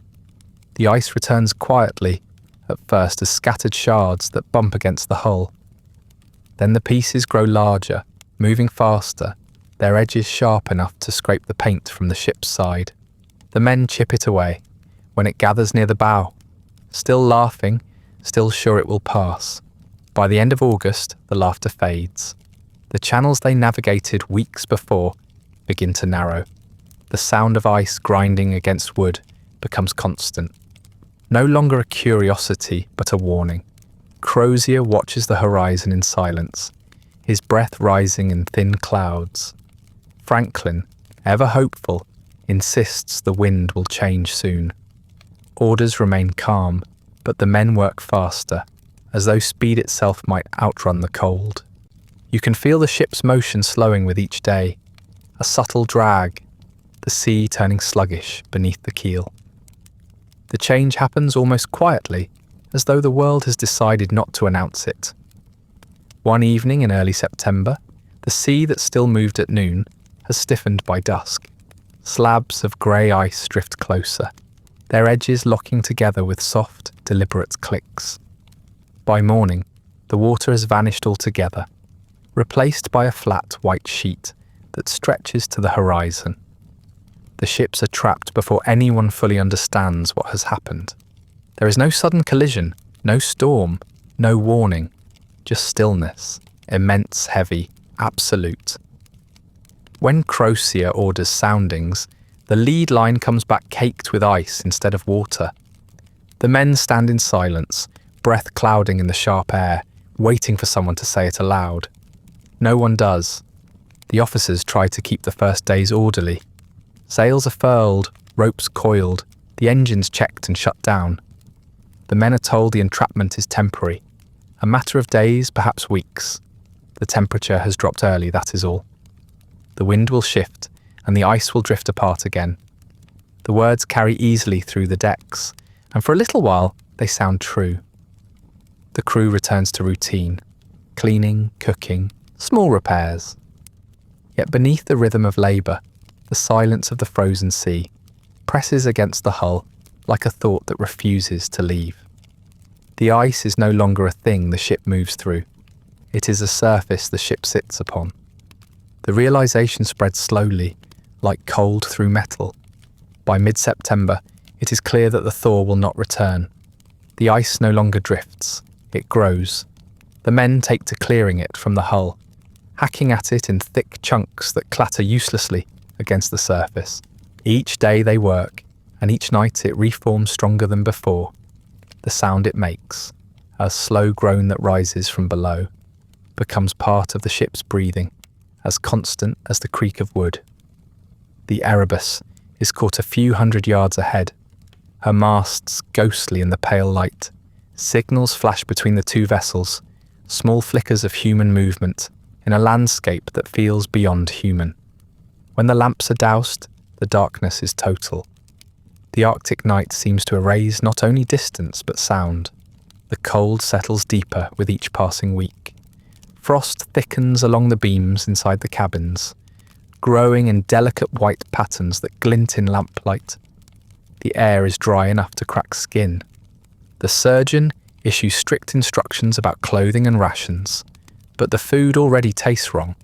Speaker 1: The ice returns quietly, at first as scattered shards that bump against the hull. Then the pieces grow larger, moving faster, their edges sharp enough to scrape the paint from the ship's side. The men chip it away when it gathers near the bow, still laughing, still sure it will pass. By the end of August, the laughter fades. The channels they navigated weeks before begin to narrow. The sound of ice grinding against wood becomes constant. No longer a curiosity, but a warning. Crozier watches the horizon in silence, his breath rising in thin clouds. Franklin, ever hopeful, insists the wind will change soon. Orders remain calm, but the men work faster, as though speed itself might outrun the cold. You can feel the ship's motion slowing with each day, a subtle drag, the sea turning sluggish beneath the keel. The change happens almost quietly, as though the world has decided not to announce it. One evening in early September, The sea that still moved at noon has stiffened by dusk. Slabs of grey ice drift closer, their edges locking together with soft, deliberate clicks. By morning, the water has vanished altogether, replaced by a flat white sheet that stretches to the horizon. The ships are trapped before anyone fully understands what has happened. There is no sudden collision, no storm, no warning, just stillness, immense, heavy, absolute. When Crozier orders soundings, the lead line comes back caked with ice instead of water. The men stand in silence, breath clouding in the sharp air, waiting for someone to say it aloud. No one does. The officers try to keep the first days orderly. Sails are furled, ropes coiled, the engines checked and shut down. The men are told the entrapment is temporary, a matter of days, perhaps weeks. The temperature has dropped early, that is all. The wind will shift, and the ice will drift apart again. The words carry easily through the decks, and for a little while they sound true. The crew returns to routine, cleaning, cooking, small repairs. Yet beneath the rhythm of labour, the silence of the frozen sea presses against the hull like a thought that refuses to leave. The ice is no longer a thing the ship moves through. It is a surface the ship sits upon. The realisation spreads slowly, like cold through metal. By mid-September, it is clear that the thaw will not return. The ice no longer drifts, it grows. The men take to clearing it from the hull, hacking at it in thick chunks that clatter uselessly against the surface. Each day they work, and each night it reforms stronger than before. The sound it makes, a slow groan that rises from below, becomes part of the ship's breathing, as constant as the creak of wood. The Erebus is caught a few hundred yards ahead, her masts ghostly in the pale light. Signals flash between the two vessels, small flickers of human movement in a landscape that feels beyond human. When the lamps are doused, the darkness is total. The Arctic night seems to erase not only distance but sound. The cold settles deeper with each passing week. Frost thickens along the beams inside the cabins, growing in delicate white patterns that glint in lamplight. The air is dry enough to crack skin. The surgeon issues strict instructions about clothing and rations, but the food already tastes wrong.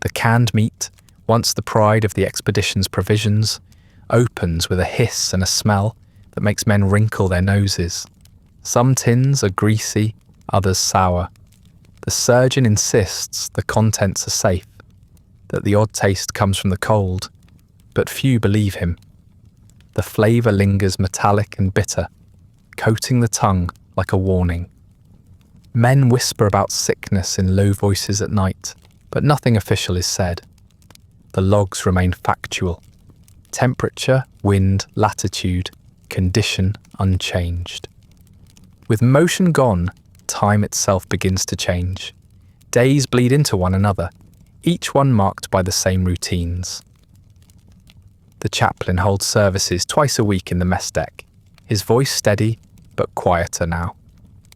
Speaker 1: The canned meat, once the pride of the expedition's provisions, opens with a hiss and a smell that makes men wrinkle their noses. Some tins are greasy, others sour. The surgeon insists the contents are safe, that the odd taste comes from the cold, but few believe him. The flavour lingers metallic and bitter, coating the tongue like a warning. Men whisper about sickness in low voices at night, but nothing official is said. The logs remain factual. Temperature, wind, latitude, condition unchanged. With motion gone, time itself begins to change. Days bleed into one another, each one marked by the same routines. The chaplain holds services twice a week in the mess deck, his voice steady but quieter now,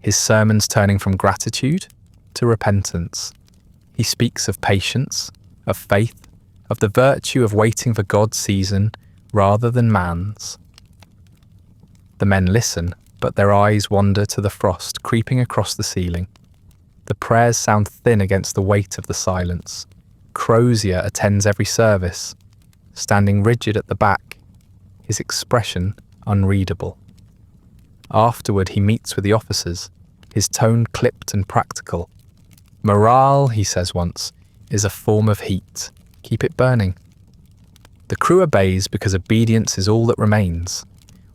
Speaker 1: his sermons turning from gratitude to repentance. He speaks of patience, of faith, of the virtue of waiting for God's season rather than man's. The men listen, but their eyes wander to the frost creeping across the ceiling. The prayers sound thin against the weight of the silence. Crozier attends every service, standing rigid at the back, his expression unreadable. Afterward he meets with the officers, his tone clipped and practical. Morale, he says once, is a form of heat. Keep it burning. The crew obeys because obedience is all that remains.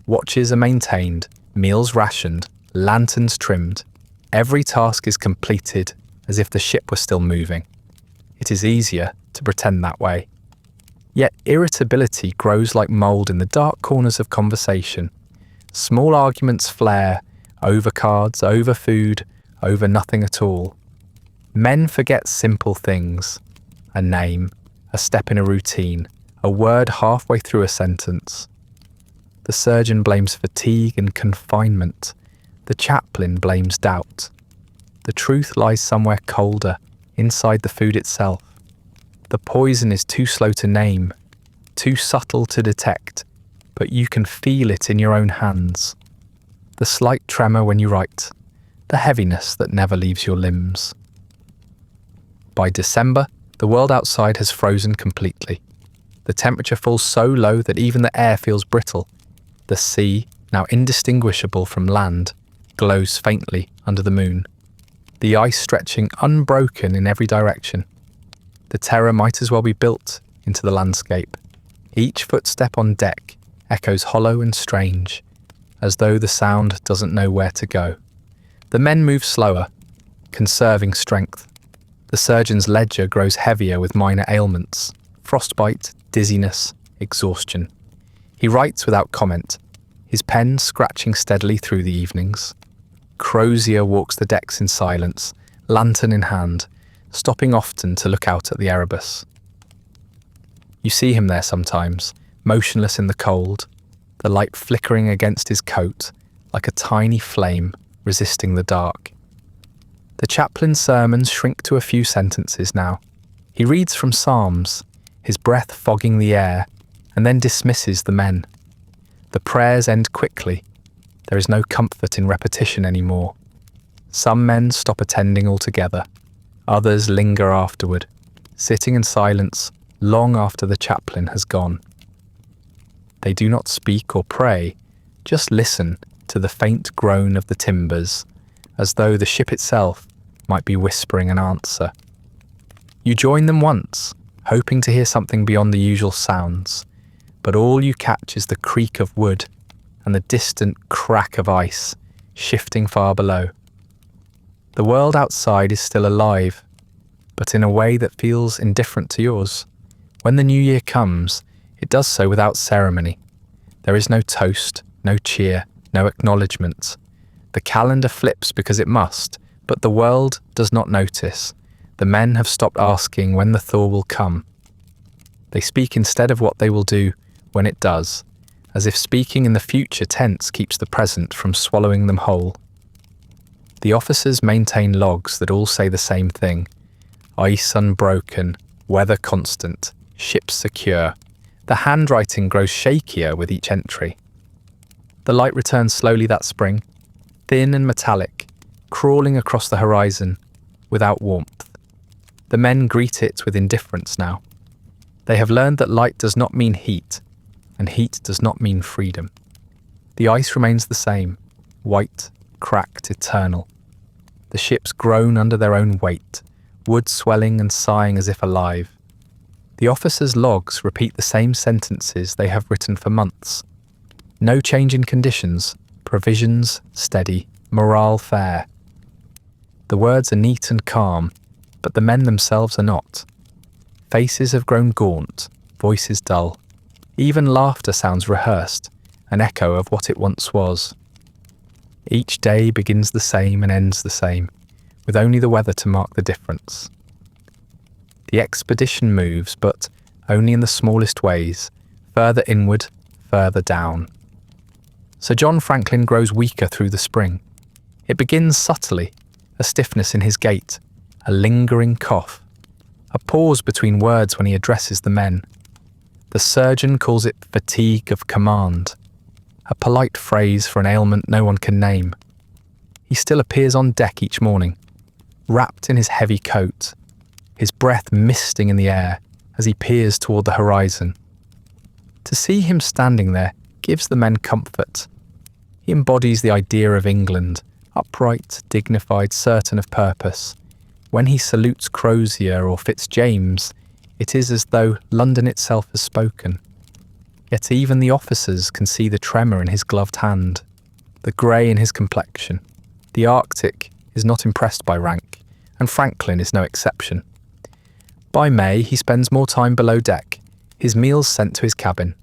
Speaker 1: Watches are maintained, meals rationed, lanterns trimmed. Every task is completed as if the ship were still moving. It is easier to pretend that way. Yet irritability grows like mould in the dark corners of conversation. Small arguments flare, over cards, over food, over nothing at all. Men forget simple things. A name, a step in a routine, a word halfway through a sentence. The surgeon blames fatigue and confinement. The chaplain blames doubt. The truth lies somewhere colder, inside the food itself. The poison is too slow to name, too subtle to detect, but you can feel it in your own hands. The slight tremor when you write, the heaviness that never leaves your limbs. By December, the world outside has frozen completely. The temperature falls so low that even the air feels brittle. The sea, now indistinguishable from land, glows faintly under the moon, the ice stretching unbroken in every direction. The terror might as well be built into the landscape. Each footstep on deck echoes hollow and strange, as though the sound doesn't know where to go. The men move slower, conserving strength. The surgeon's ledger grows heavier with minor ailments, frostbite, dizziness, exhaustion. He writes without comment, his pen scratching steadily through the evenings. Crozier walks the decks in silence, lantern in hand, stopping often to look out at the Erebus. You see him there sometimes, motionless in the cold, the light flickering against his coat like a tiny flame resisting the dark. The chaplain's sermons shrink to a few sentences now. He reads from Psalms, his breath fogging the air, and then dismisses the men. The prayers end quickly. There is no comfort in repetition anymore. Some men stop attending altogether. Others linger afterward, sitting in silence long after the chaplain has gone. They do not speak or pray, just listen to the faint groan of the timbers, as though the ship itself might be whispering an answer. You join them once, hoping to hear something beyond the usual sounds, but all you catch is the creak of wood and the distant crack of ice shifting far below. The world outside is still alive, but in a way that feels indifferent to yours. When the new year comes, it does so without ceremony. There is no toast, no cheer, no acknowledgement. The calendar flips because it must, but the world does not notice. The men have stopped asking when the thaw will come. They speak instead of what they will do when it does, as if speaking in the future tense keeps the present from swallowing them whole. The officers maintain logs that all say the same thing. Ice unbroken, weather constant, ships secure. The handwriting grows shakier with each entry. The light returns slowly that spring, thin and metallic, crawling across the horizon, without warmth. The men greet it with indifference now. They have learned that light does not mean heat, and heat does not mean freedom. The ice remains the same, white, cracked, eternal. The ships groan under their own weight, wood swelling and sighing as if alive. The officers' logs repeat the same sentences they have written for months. No change in conditions, provisions steady, morale fair. The words are neat and calm, but the men themselves are not. Faces have grown gaunt, voices dull. Even laughter sounds rehearsed, an echo of what it once was. Each day begins the same and ends the same, with only the weather to mark the difference. The expedition moves, but only in the smallest ways, further inward, further down. Sir John Franklin grows weaker through the spring. It begins subtly, a stiffness in his gait, a lingering cough, a pause between words when he addresses the men. The surgeon calls it fatigue of command, a polite phrase for an ailment no one can name. He still appears on deck each morning, wrapped in his heavy coat, his breath misting in the air as he peers toward the horizon. To see him standing there gives the men comfort. He embodies the idea of England, upright, dignified, certain of purpose. When he salutes Crozier or Fitzjames, it is as though London itself has spoken. Yet even the officers can see the tremor in his gloved hand, the grey in his complexion. The Arctic is not impressed by rank, and Franklin is no exception. By May, he spends more time below deck, his meals sent to his cabin.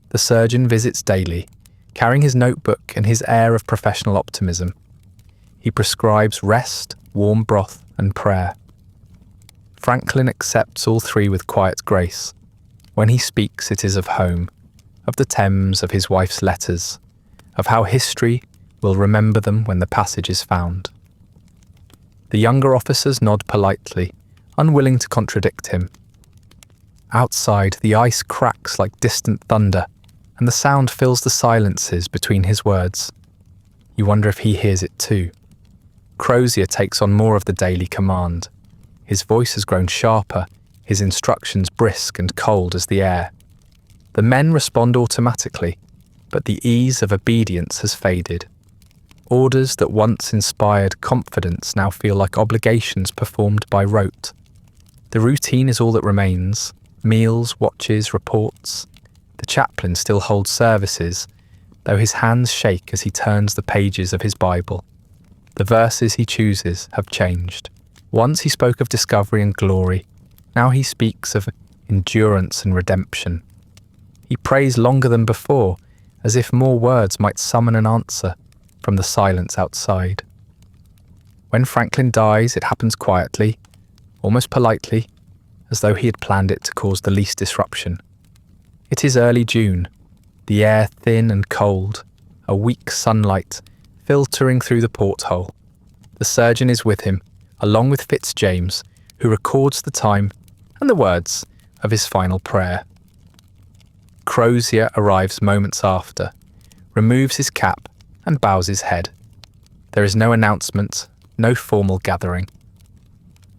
Speaker 1: The surgeon visits daily, carrying his notebook and his air of professional optimism. He prescribes rest, warm broth, and prayer. Franklin accepts all three with quiet grace. When he speaks, it is of home, of the Thames, of his wife's letters, of how history will remember them when the passage is found. The younger officers nod politely, unwilling to contradict him. Outside, the ice cracks like distant thunder, and the sound fills the silences between his words. You wonder if he hears it too. Crozier takes on more of the daily command. His voice has grown sharper, his instructions brisk and cold as the air. The men respond automatically, but the ease of obedience has faded. Orders that once inspired confidence now feel like obligations performed by rote. The routine is all that remains: meals, watches, reports. The chaplain still holds services, though his hands shake as he turns the pages of his Bible. The verses he chooses have changed. Once he spoke of discovery and glory, now he speaks of endurance and redemption. He prays longer than before, as if more words might summon an answer from the silence outside. When Franklin dies, it happens quietly, almost politely, as though he had planned it to cause the least disruption. It is early June, the air thin and cold, a weak sunlight filtering through the porthole. The surgeon is with him, along with Fitzjames, who records the time and the words of his final prayer. Crozier arrives moments after, removes his cap and bows his head. There is no announcement, no formal gathering.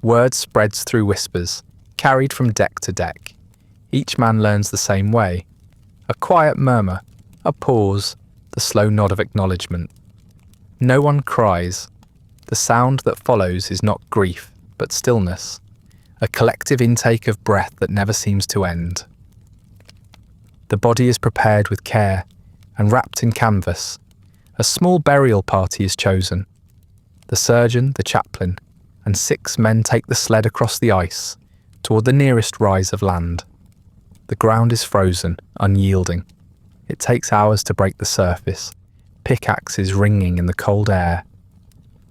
Speaker 1: Word spreads through whispers, carried from deck to deck. Each man learns the same way. A quiet murmur, a pause, the slow nod of acknowledgement. No one cries. The sound that follows is not grief, but stillness, a collective intake of breath that never seems to end. The body is prepared with care and wrapped in canvas. A small burial party is chosen. The surgeon, the chaplain, and 6 men take the sled across the ice toward the nearest rise of land. The ground is frozen, unyielding. It takes hours to break the surface, pickaxes ringing in the cold air.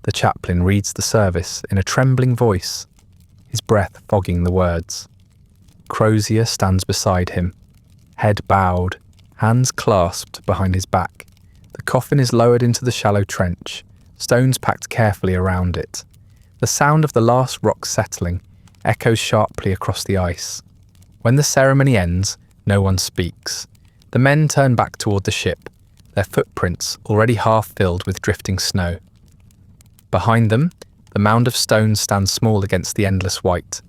Speaker 1: The chaplain reads the service in a trembling voice, his breath fogging the words. Crozier stands beside him, head bowed, hands clasped behind his back. The coffin is lowered into the shallow trench, stones packed carefully around it. The sound of the last rock settling echoes sharply across the ice. When the ceremony ends, no one speaks. The men turn back toward the ship, their footprints already half filled with drifting snow. Behind them, the mound of stones stands small against the endless white.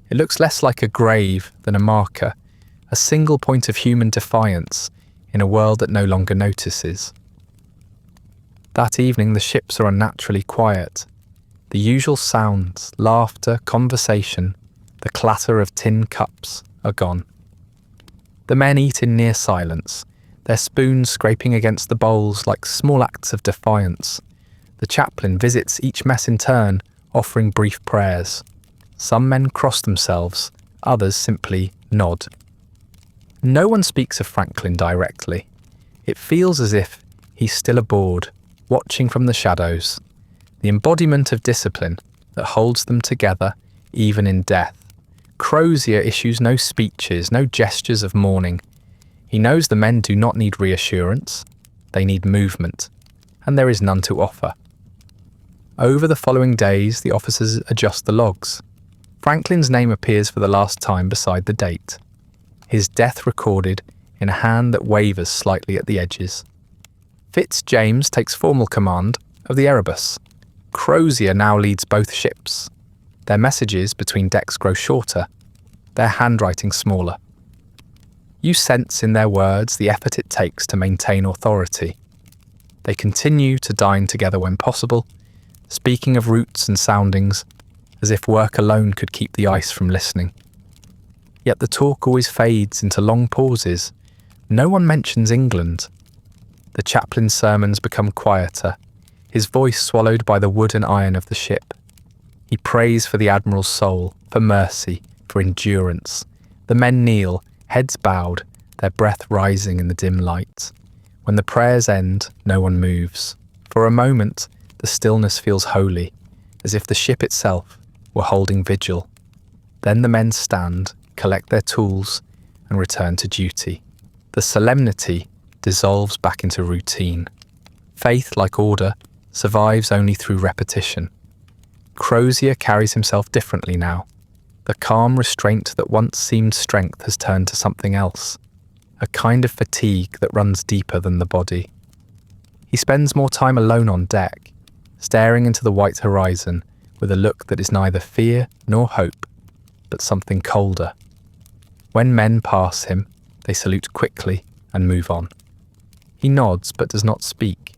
Speaker 1: It looks less like a grave than a marker, a single point of human defiance in a world that no longer notices. That evening the ships are unnaturally quiet. The usual sounds, laughter, conversation, the clatter of tin cups are gone. The men eat in near silence, their spoons scraping against the bowls like small acts of defiance. The chaplain visits each mess in turn, offering brief prayers. Some men cross themselves, others simply nod. No one speaks of Franklin directly. It feels as if he's still aboard, watching from the shadows, the embodiment of discipline that holds them together even in death. Crozier issues no speeches, no gestures of mourning. He knows the men do not need reassurance, they need movement, and there is none to offer. Over the following days, the officers adjust the logs. Franklin's name appears for the last time beside the date, his death recorded in a hand that wavers slightly at the edges. Fitzjames takes formal command of the Erebus. Crozier now leads both ships. Their messages between decks grow shorter, their handwriting smaller. You sense in their words the effort it takes to maintain authority. They continue to dine together when possible, speaking of routes and soundings, as if work alone could keep the ice from listening. Yet the talk always fades into long pauses. No one mentions England. The chaplain's sermons become quieter, his voice swallowed by the wood and iron of the ship. He prays for the admiral's soul, for mercy, for endurance. The men kneel, heads bowed, their breath rising in the dim light. When the prayers end, no one moves. For a moment, the stillness feels holy, as if the ship itself were holding vigil. Then the men stand, collect their tools, and return to duty. The solemnity dissolves back into routine. Faith, like order, survives only through repetition. Crozier carries himself differently now. The calm restraint that once seemed strength has turned to something else, a kind of fatigue that runs deeper than the body. He spends more time alone on deck, staring into the white horizon with a look that is neither fear nor hope, but something colder. When men pass him, they salute quickly and move on. He nods but does not speak.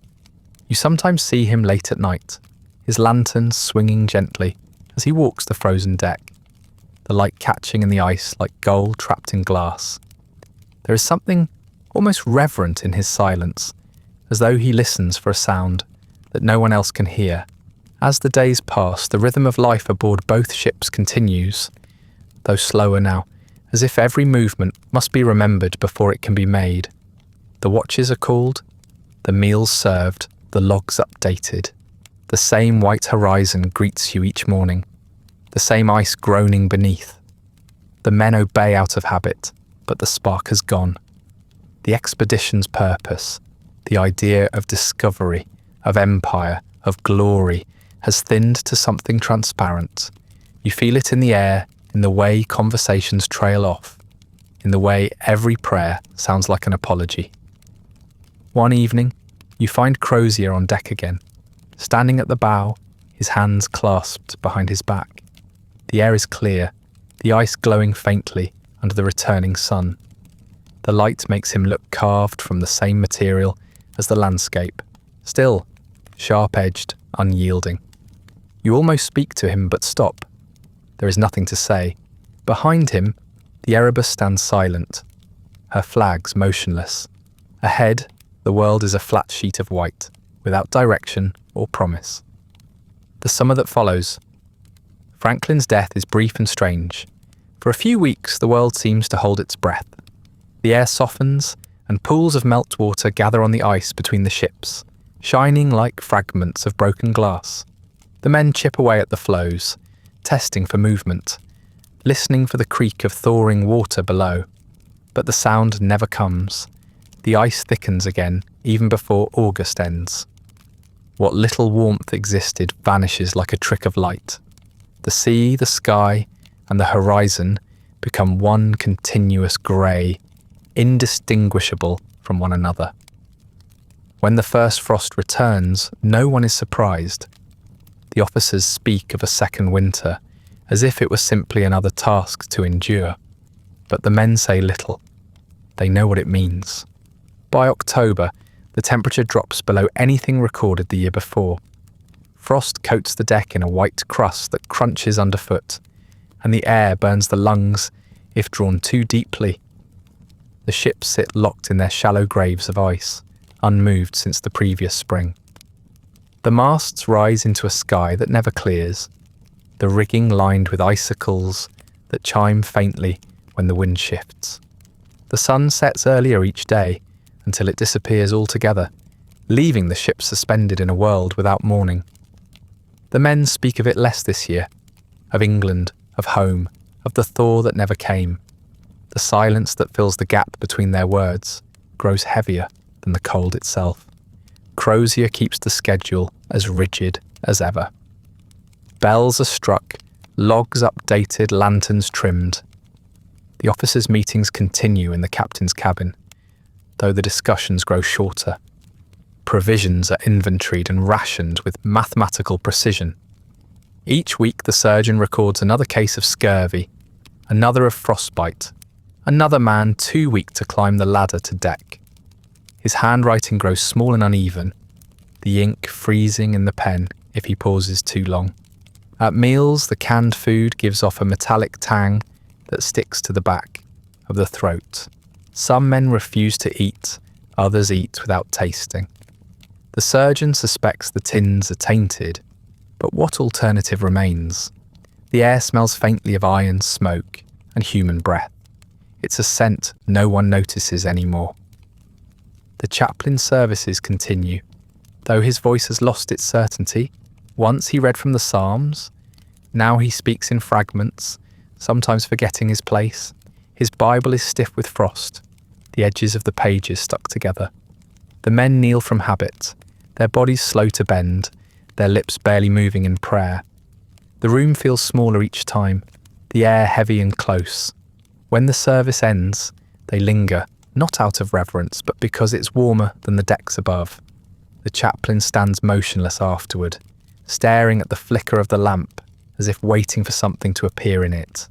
Speaker 1: You sometimes see him late at night, his lantern swinging gently as he walks the frozen deck, the light catching in the ice like gold trapped in glass. There is something almost reverent in his silence, as though he listens for a sound that no one else can hear. As the days pass, the rhythm of life aboard both ships continues, though slower now, as if every movement must be remembered before it can be made. The watches are called, the meals served, the logs updated. The same white horizon greets you each morning, the same ice groaning beneath. The men obey out of habit, but the spark has gone. The expedition's purpose, the idea of discovery, of empire, of glory, has thinned to something transparent. You feel it in the air, in the way conversations trail off, in the way every prayer sounds like an apology. One evening, you find Crozier on deck again, standing at the bow, his hands clasped behind his back. The air is clear, the ice glowing faintly under the returning sun. The light makes him look carved from the same material as the landscape, still, sharp-edged, unyielding. You almost speak to him but stop. There is nothing to say. Behind him, the Erebus stands silent, her flags motionless. Ahead, the world is a flat sheet of white, without direction or promise. The summer that follows. Franklin's death is brief and strange. For a few weeks, the world seems to hold its breath. The air softens, and pools of meltwater gather on the ice between the ships, shining like fragments of broken glass. The men chip away at the floes, testing for movement, listening for the creak of thawing water below. But the sound never comes. The ice thickens again, even before August ends. What little warmth existed vanishes like a trick of light. The sea, the sky, and the horizon become one continuous grey, indistinguishable from one another. When the first frost returns, no one is surprised. The officers speak of a second winter, as if it was simply another task to endure. But the men say little. They know what it means. By October, the temperature drops below anything recorded the year before. Frost coats the deck in a white crust that crunches underfoot, and the air burns the lungs if drawn too deeply. The ships sit locked in their shallow graves of ice, unmoved since the previous spring. The masts rise into a sky that never clears, the rigging lined with icicles that chime faintly when the wind shifts. The sun sets earlier each day until it disappears altogether, leaving the ship suspended in a world without morning. The men speak of it less this year, of England, of home, of the thaw that never came. The silence that fills the gap between their words grows heavier than the cold itself. Crozier keeps the schedule as rigid as ever. Bells are struck, logs updated, lanterns trimmed. The officers' meetings continue in the captain's cabin, though the discussions grow shorter. Provisions are inventoried and rationed with mathematical precision. Each week the surgeon records another case of scurvy, another of frostbite, another man too weak to climb the ladder to deck. His handwriting grows small and uneven, the ink freezing in the pen if he pauses too long. At meals, the canned food gives off a metallic tang that sticks to the back of the throat. Some men refuse to eat, others eat without tasting. The surgeon suspects the tins are tainted, but what alternative remains? The air smells faintly of iron smoke and human breath. It's a scent no one notices anymore. The chaplain's services continue, though his voice has lost its certainty. Once he read from the Psalms, now he speaks in fragments, sometimes forgetting his place. His Bible is stiff with frost, the edges of the pages stuck together. The men kneel from habit, their bodies slow to bend, their lips barely moving in prayer. The room feels smaller each time, the air heavy and close. When the service ends, they linger, not out of reverence, but because it's warmer than the decks above. The chaplain stands motionless afterward, staring at the flicker of the lamp as if waiting for something to appear in it.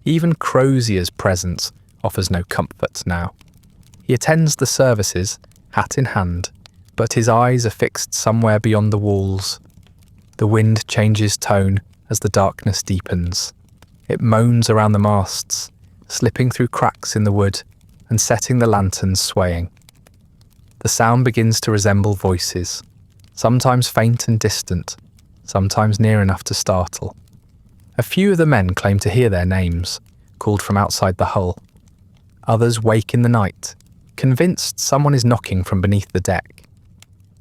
Speaker 1: Even Crozier's presence offers no comfort now. He attends the services, hat in hand, but his eyes are fixed somewhere beyond the walls. The wind changes tone as the darkness deepens. It moans around the masts, slipping through cracks in the wood and setting the lanterns swaying. The sound begins to resemble voices, sometimes faint and distant, sometimes near enough to startle. A few of the men claim to hear their names, called from outside the hull. Others wake in the night, convinced someone is knocking from beneath the deck.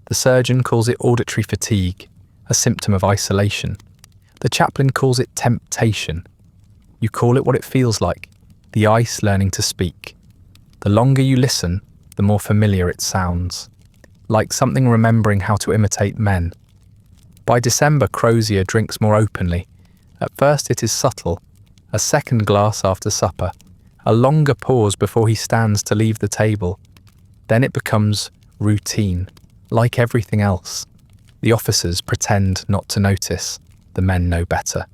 Speaker 1: The surgeon calls it auditory fatigue, a symptom of isolation. The chaplain calls it temptation. You call it what it feels like, the ice learning to speak. The longer you listen, the more familiar it sounds, like something remembering how to imitate men. By December, Crozier drinks more openly. At first it is subtle, a second glass after supper, a longer pause before he stands to leave the table. Then it becomes routine, like everything else. The officers pretend not to notice. The men know better.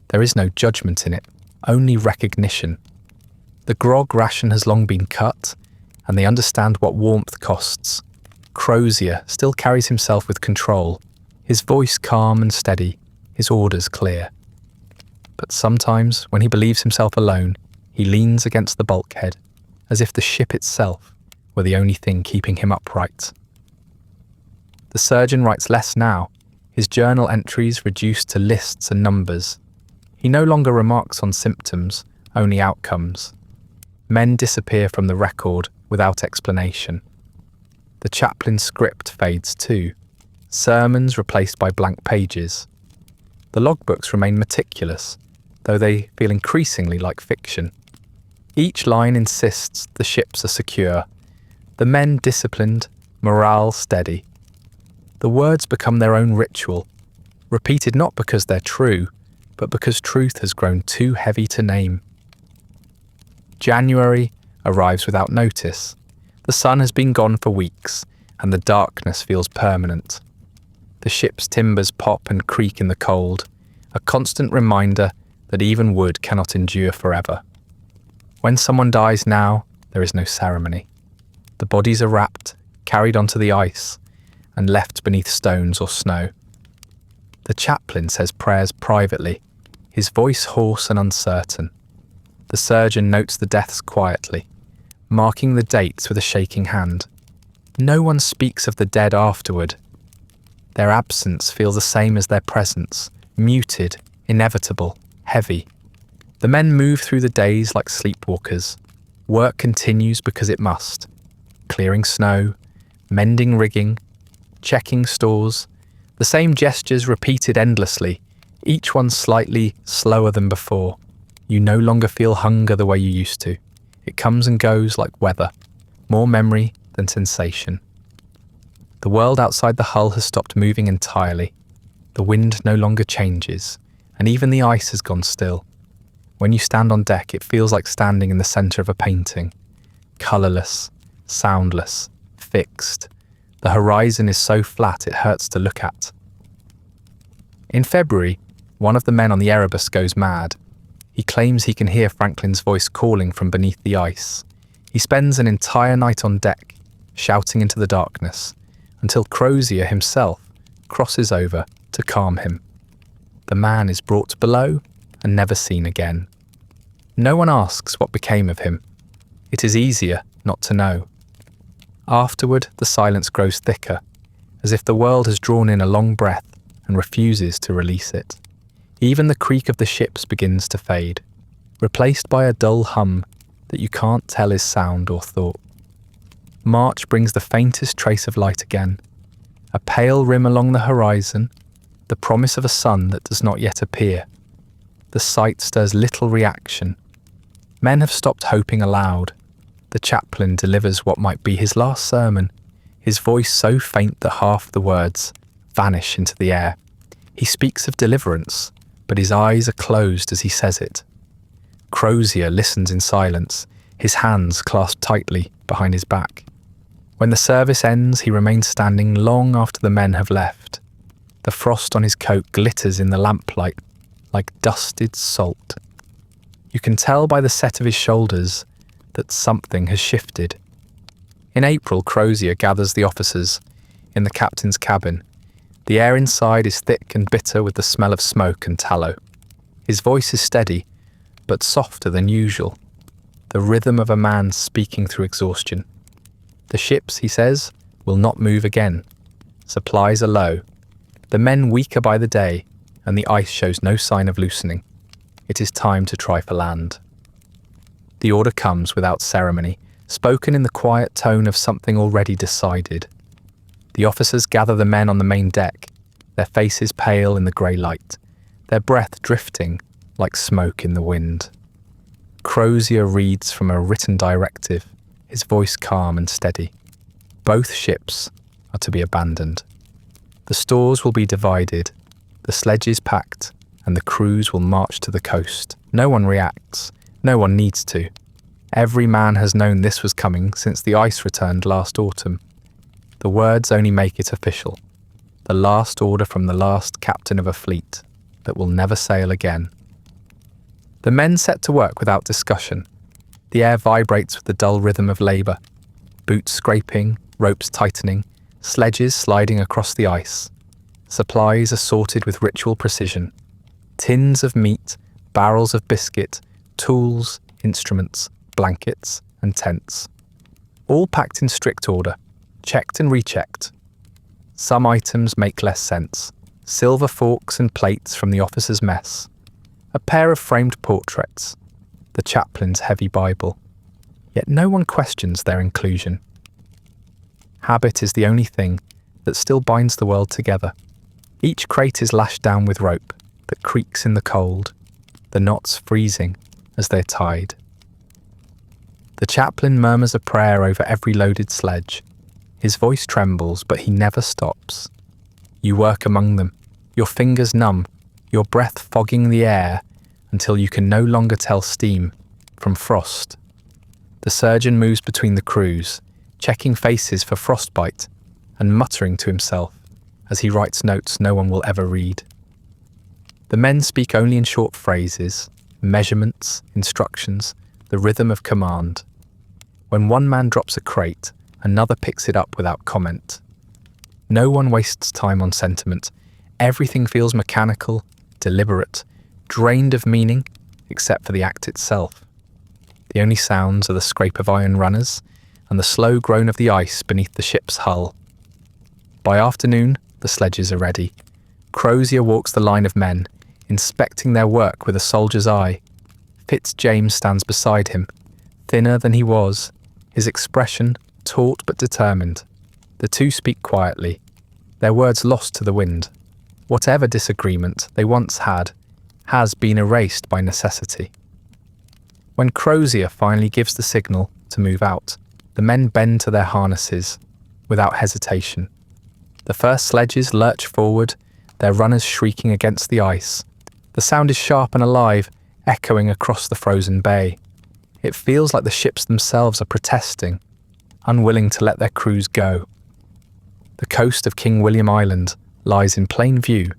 Speaker 1: There is no judgment in it, only recognition. The grog ration has long been cut, and they understand what warmth costs. Crozier still carries himself with control, his voice calm and steady, his orders clear. But sometimes, when he believes himself alone, he leans against the bulkhead, as if the ship itself were the only thing keeping him upright. The surgeon writes less now, his journal entries reduced to lists and numbers. He no longer remarks on symptoms, only outcomes. Men disappear from the record without explanation. The chaplain's script fades too, sermons replaced by blank pages. The logbooks remain meticulous, though they feel increasingly like fiction. Each line insists the ships are secure, the men disciplined, morale steady. The words become their own ritual, repeated not because they're true, but because truth has grown too heavy to name. January arrives without notice. The sun has been gone for weeks, and the darkness feels permanent. The ship's timbers pop and creak in the cold, a constant reminder that even wood cannot endure forever. When someone dies now, there is no ceremony. The bodies are wrapped, carried onto the ice, and left beneath stones or snow. The chaplain says prayers privately, his voice hoarse and uncertain. The surgeon notes the deaths quietly, marking the dates with a shaking hand. No one speaks of the dead afterward. Their absence feels the same as their presence, muted, inevitable, heavy. The men move through the days like sleepwalkers. Work continues because it must. Clearing snow, mending rigging, checking stores, the same gestures repeated endlessly, each one slightly slower than before. You no longer feel hunger the way you used to. It comes and goes like weather, more memory than sensation. The world outside the hull has stopped moving entirely. The wind no longer changes, and even the ice has gone still. When you stand on deck, it feels like standing in the centre of a painting. Colourless, soundless, fixed. The horizon is so flat it hurts to look at. In February, one of the men on the Erebus goes mad. He claims he can hear Franklin's voice calling from beneath the ice. He spends an entire night on deck, shouting into the darkness, until Crozier himself crosses over to calm him. The man is brought below and never seen again. No one asks what became of him. It is easier not to know. Afterward, the silence grows thicker, as if the world has drawn in a long breath and refuses to release it. Even the creak of the ships begins to fade, replaced by a dull hum that you can't tell is sound or thought. March brings the faintest trace of light again, a pale rim along the horizon, the promise of a sun that does not yet appear. The sight stirs little reaction. Men have stopped hoping aloud. The chaplain delivers what might be his last sermon, his voice so faint that half the words vanish into the air. He speaks of deliverance, but his eyes are closed as he says it. Crozier listens in silence, his hands clasped tightly behind his back. When the service ends, he remains standing long after the men have left. The frost on his coat glitters in the lamplight like dusted salt. You can tell by the set of his shoulders that something has shifted. In April, Crozier gathers the officers in the captain's cabin. The air inside is thick and bitter with the smell of smoke and tallow. His voice is steady, but softer than usual, the rhythm of a man speaking through exhaustion. The ships, he says, will not move again. Supplies are low. The men weaker by the day, and the ice shows no sign of loosening. It is time to try for land. The order comes without ceremony, spoken in the quiet tone of something already decided. The officers gather the men on the main deck, their faces pale in the grey light, their breath drifting like smoke in the wind. Crozier reads from a written directive, his voice calm and steady. Both ships are to be abandoned. The stores will be divided, the sledges packed, and the crews will march to the coast. No one reacts. No one needs to. Every man has known this was coming since the ice returned last autumn. The words only make it official. The last order from the last captain of a fleet that will never sail again. The men set to work without discussion. The air vibrates with the dull rhythm of labour. Boots scraping, ropes tightening, sledges sliding across the ice. Supplies are sorted with ritual precision. Tins of meat, barrels of biscuit, tools, instruments, blankets, and tents. All packed in strict order, checked and rechecked. Some items make less sense. Silver forks and plates from the officers' mess. A pair of framed portraits. The chaplain's heavy Bible. Yet no one questions their inclusion. Habit is the only thing that still binds the world together. Each crate is lashed down with rope that creaks in the cold, the knots freezing as they're tied. The chaplain murmurs a prayer over every loaded sledge. His voice trembles, but he never stops. You work among them, your fingers numb, your breath fogging the air until you can no longer tell steam from frost. The surgeon moves between the crews, checking faces for frostbite and muttering to himself as he writes notes no one will ever read. The men speak only in short phrases, measurements, instructions, the rhythm of command. When one man drops a crate, another picks it up without comment. No one wastes time on sentiment. Everything feels mechanical, deliberate, drained of meaning, except for the act itself. The only sounds are the scrape of iron runners and the slow groan of the ice beneath the ship's hull. By afternoon, the sledges are ready. Crozier walks the line of men, inspecting their work with a soldier's eye. Fitzjames stands beside him, thinner than he was, his expression taut but determined. The two speak quietly, their words lost to the wind. Whatever disagreement they once had has been erased by necessity. When Crozier finally gives the signal to move out, the men bend to their harnesses without hesitation. The first sledges lurch forward, their runners shrieking against the ice. The sound is sharp and alive, echoing across the frozen bay. It feels like the ships themselves are protesting, unwilling to let their crews go. The coast of King William Island lies in plain view,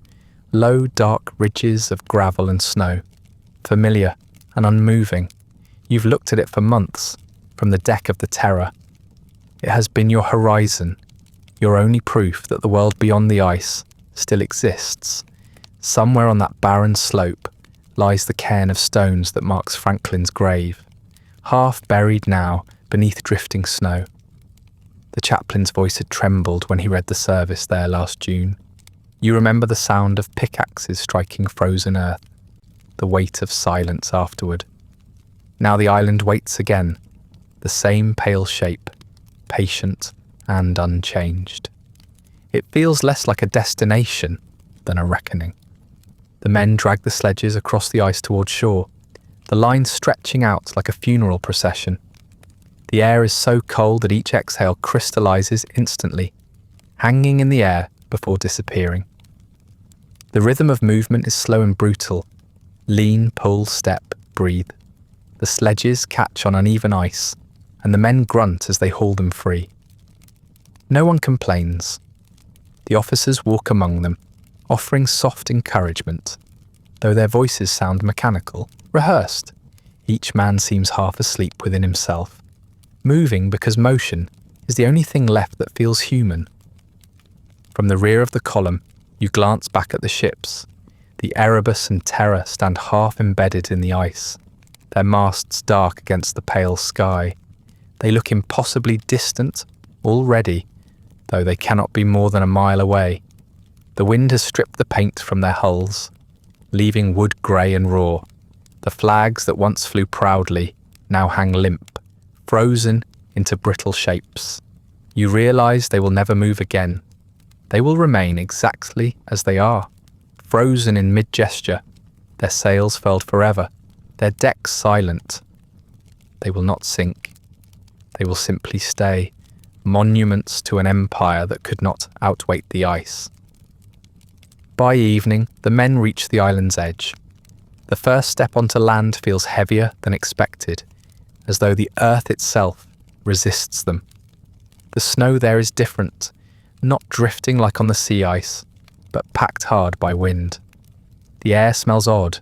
Speaker 1: low, dark ridges of gravel and snow, familiar and unmoving. You've looked at it for months, from the deck of the Terror. It has been your horizon, your only proof that the world beyond the ice still exists. Somewhere on that barren slope lies the cairn of stones that marks Franklin's grave, half buried now beneath drifting snow. The chaplain's voice had trembled when he read the service there last June. You remember the sound of pickaxes striking frozen earth, the weight of silence afterward. Now the island waits again, the same pale shape, patient and unchanged. It feels less like a destination than a reckoning. The men drag the sledges across the ice towards shore, the line stretching out like a funeral procession. The air is so cold that each exhale crystallizes instantly, hanging in the air before disappearing. The rhythm of movement is slow and brutal. Lean, pull, step, breathe. The sledges catch on uneven ice, and the men grunt as they haul them free. No one complains. The officers walk among them, offering soft encouragement, though their voices sound mechanical, rehearsed. Each man seems half asleep within himself, moving because motion is the only thing left that feels human. From the rear of the column, you glance back at the ships. The Erebus and Terror stand half embedded in the ice, their masts dark against the pale sky. They look impossibly distant already, though they cannot be more than a mile away. The wind has stripped the paint from their hulls, leaving wood grey and raw. The flags that once flew proudly now hang limp, frozen into brittle shapes. You realise they will never move again. They will remain exactly as they are, frozen in mid-gesture, their sails furled forever, their decks silent. They will not sink. They will simply stay, monuments to an empire that could not outweight the ice. By evening, the men reach the island's edge. The first step onto land feels heavier than expected, as though the earth itself resists them. The snow there is different, not drifting like on the sea ice, but packed hard by wind. The air smells odd,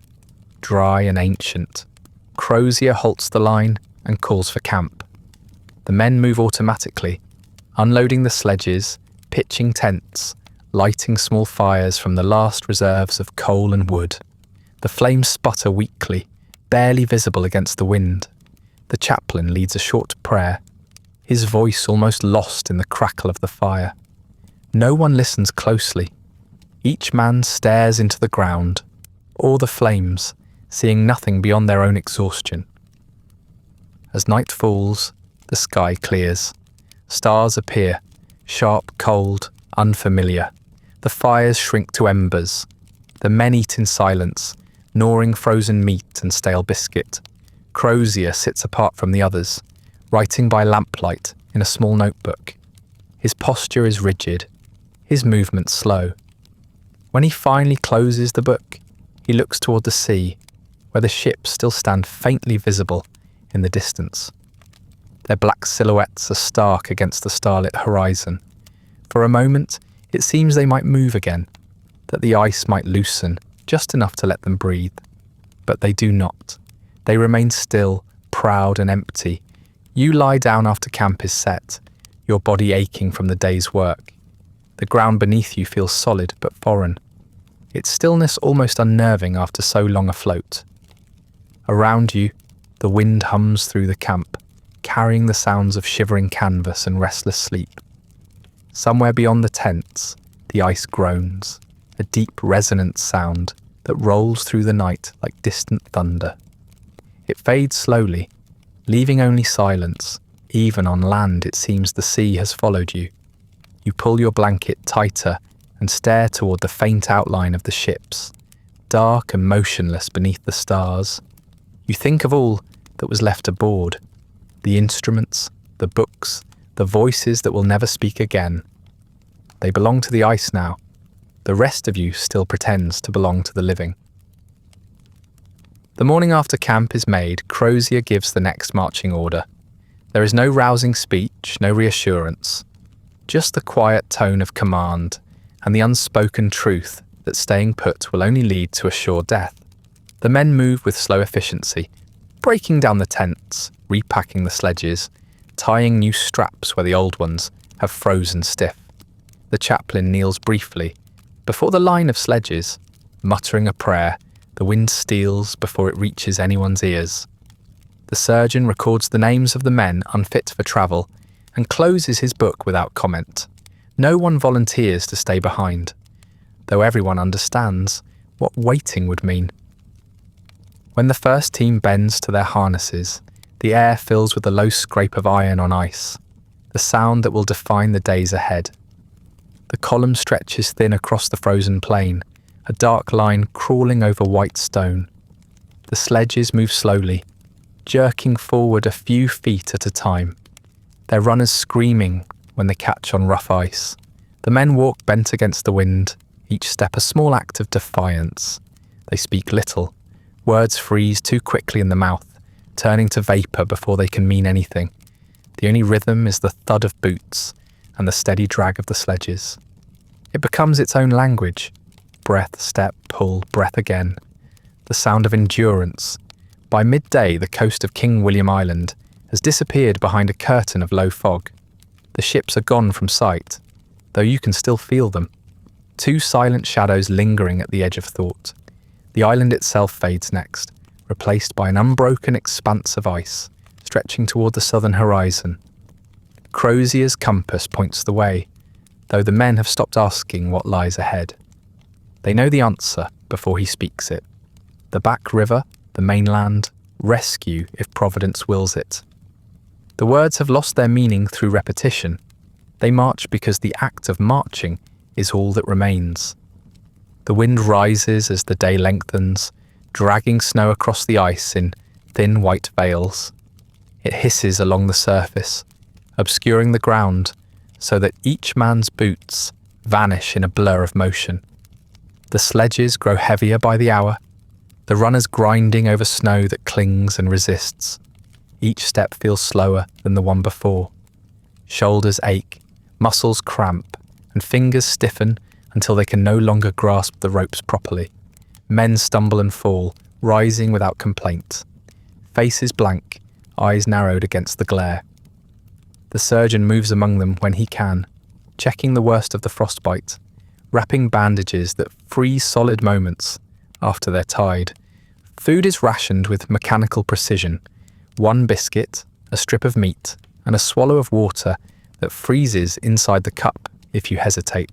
Speaker 1: dry and ancient. Crozier halts the line and calls for camp. The men move automatically, unloading the sledges, pitching tents, lighting small fires from the last reserves of coal and wood. The flames sputter weakly, barely visible against the wind. The chaplain leads a short prayer, his voice almost lost in the crackle of the fire. No one listens closely. Each man stares into the ground, or the flames, seeing nothing beyond their own exhaustion. As night falls, the sky clears. Stars appear, sharp, cold, unfamiliar. The fires shrink to embers. The men eat in silence, gnawing frozen meat and stale biscuit. Crozier sits apart from the others, writing by lamplight in a small notebook. His posture is rigid, his movements slow. When he finally closes the book, he looks toward the sea, where the ships still stand faintly visible in the distance. Their black silhouettes are stark against the starlit horizon. For a moment, it seems they might move again, that the ice might loosen just enough to let them breathe. But they do not. They remain still, proud and empty. You lie down after camp is set, your body aching from the day's work. The ground beneath you feels solid but foreign, its stillness almost unnerving after so long afloat. Around you, the wind hums through the camp, carrying the sounds of shivering canvas and restless sleep. Somewhere beyond the tents, the ice groans, a deep resonant sound that rolls through the night like distant thunder. It fades slowly, leaving only silence. Even on land, it seems the sea has followed you. You pull your blanket tighter and stare toward the faint outline of the ships, dark and motionless beneath the stars. You think of all that was left aboard, the instruments, the books, the voices that will never speak again. They belong to the ice now. The rest of you still pretends to belong to the living. The morning after camp is made, Crozier gives the next marching order. There is no rousing speech, no reassurance, just the quiet tone of command and the unspoken truth that staying put will only lead to a sure death. The men move with slow efficiency, breaking down the tents, repacking the sledges, tying new straps where the old ones have frozen stiff. The chaplain kneels briefly before the line of sledges, muttering a prayer. The wind steals before it reaches anyone's ears. The surgeon records the names of the men unfit for travel and closes his book without comment. No one volunteers to stay behind, though everyone understands what waiting would mean. When the first team bends to their harnesses, the air fills with the low scrape of iron on ice, the sound that will define the days ahead. The column stretches thin across the frozen plain, a dark line crawling over white stone. The sledges move slowly, jerking forward a few feet at a time, their runners screaming when they catch on rough ice. The men walk bent against the wind, each step a small act of defiance. They speak little. Words freeze too quickly in the mouth, turning to vapour before they can mean anything. The only rhythm is the thud of boots and the steady drag of the sledges. It becomes its own language. Breath, step, pull, breath again. The sound of endurance. By midday, the coast of King William Island has disappeared behind a curtain of low fog. The ships are gone from sight, though you can still feel them. Two silent shadows lingering at the edge of thought. The island itself fades next, replaced by an unbroken expanse of ice, stretching toward the southern horizon. Crozier's compass points the way, though the men have stopped asking what lies ahead. They know the answer before he speaks it. The back river, the mainland, rescue if Providence wills it. The words have lost their meaning through repetition. They march because the act of marching is all that remains. The wind rises as the day lengthens, dragging snow across the ice in thin white veils. It hisses along the surface, obscuring the ground so that each man's boots vanish in a blur of motion. The sledges grow heavier by the hour, the runners grinding over snow that clings and resists. Each step feels slower than the one before. Shoulders ache, muscles cramp, and fingers stiffen until they can no longer grasp the ropes properly. Men stumble and fall, rising without complaint. Faces blank, eyes narrowed against the glare. The surgeon moves among them when he can, checking the worst of the frostbite, wrapping bandages that freeze solid moments after they're tied. Food is rationed with mechanical precision. One biscuit, a strip of meat, and a swallow of water that freezes inside the cup if you hesitate.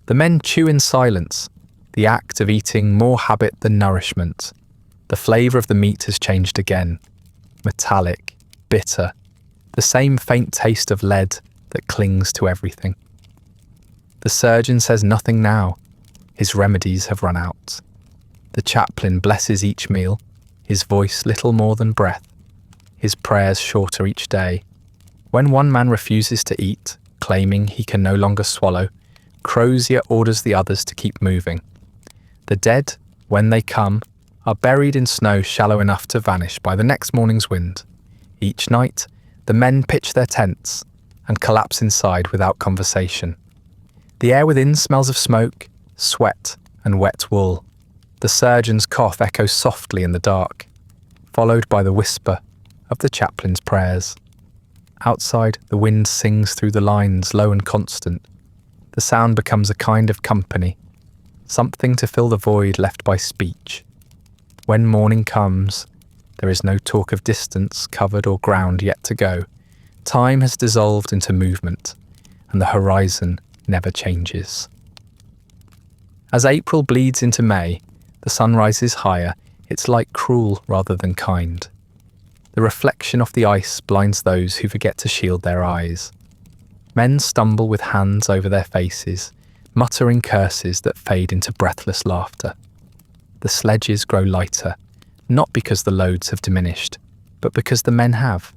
Speaker 1: The men chew in silence, the act of eating more habit than nourishment. The flavour of the meat has changed again. Metallic, bitter, the same faint taste of lead that clings to everything. The surgeon says nothing now. His remedies have run out. The chaplain blesses each meal, his voice little more than breath, his prayers shorter each day. When one man refuses to eat, claiming he can no longer swallow, Crozier orders the others to keep moving. The dead, when they come, are buried in snow shallow enough to vanish by the next morning's wind. Each night, the men pitch their tents and collapse inside without conversation. The air within smells of smoke, sweat, and wet wool. The surgeon's cough echoes softly in the dark, followed by the whisper of the chaplain's prayers. Outside, the wind sings through the lines, low and constant. The sound becomes a kind of company, something to fill the void left by speech. When morning comes, there is no talk of distance, covered or ground yet to go. Time has dissolved into movement, and the horizon never changes. As April bleeds into May, the sun rises higher, its light cruel rather than kind. The reflection off the ice blinds those who forget to shield their eyes. Men stumble with hands over their faces, muttering curses that fade into breathless laughter. The sledges grow lighter, not because the loads have diminished, but because the men have.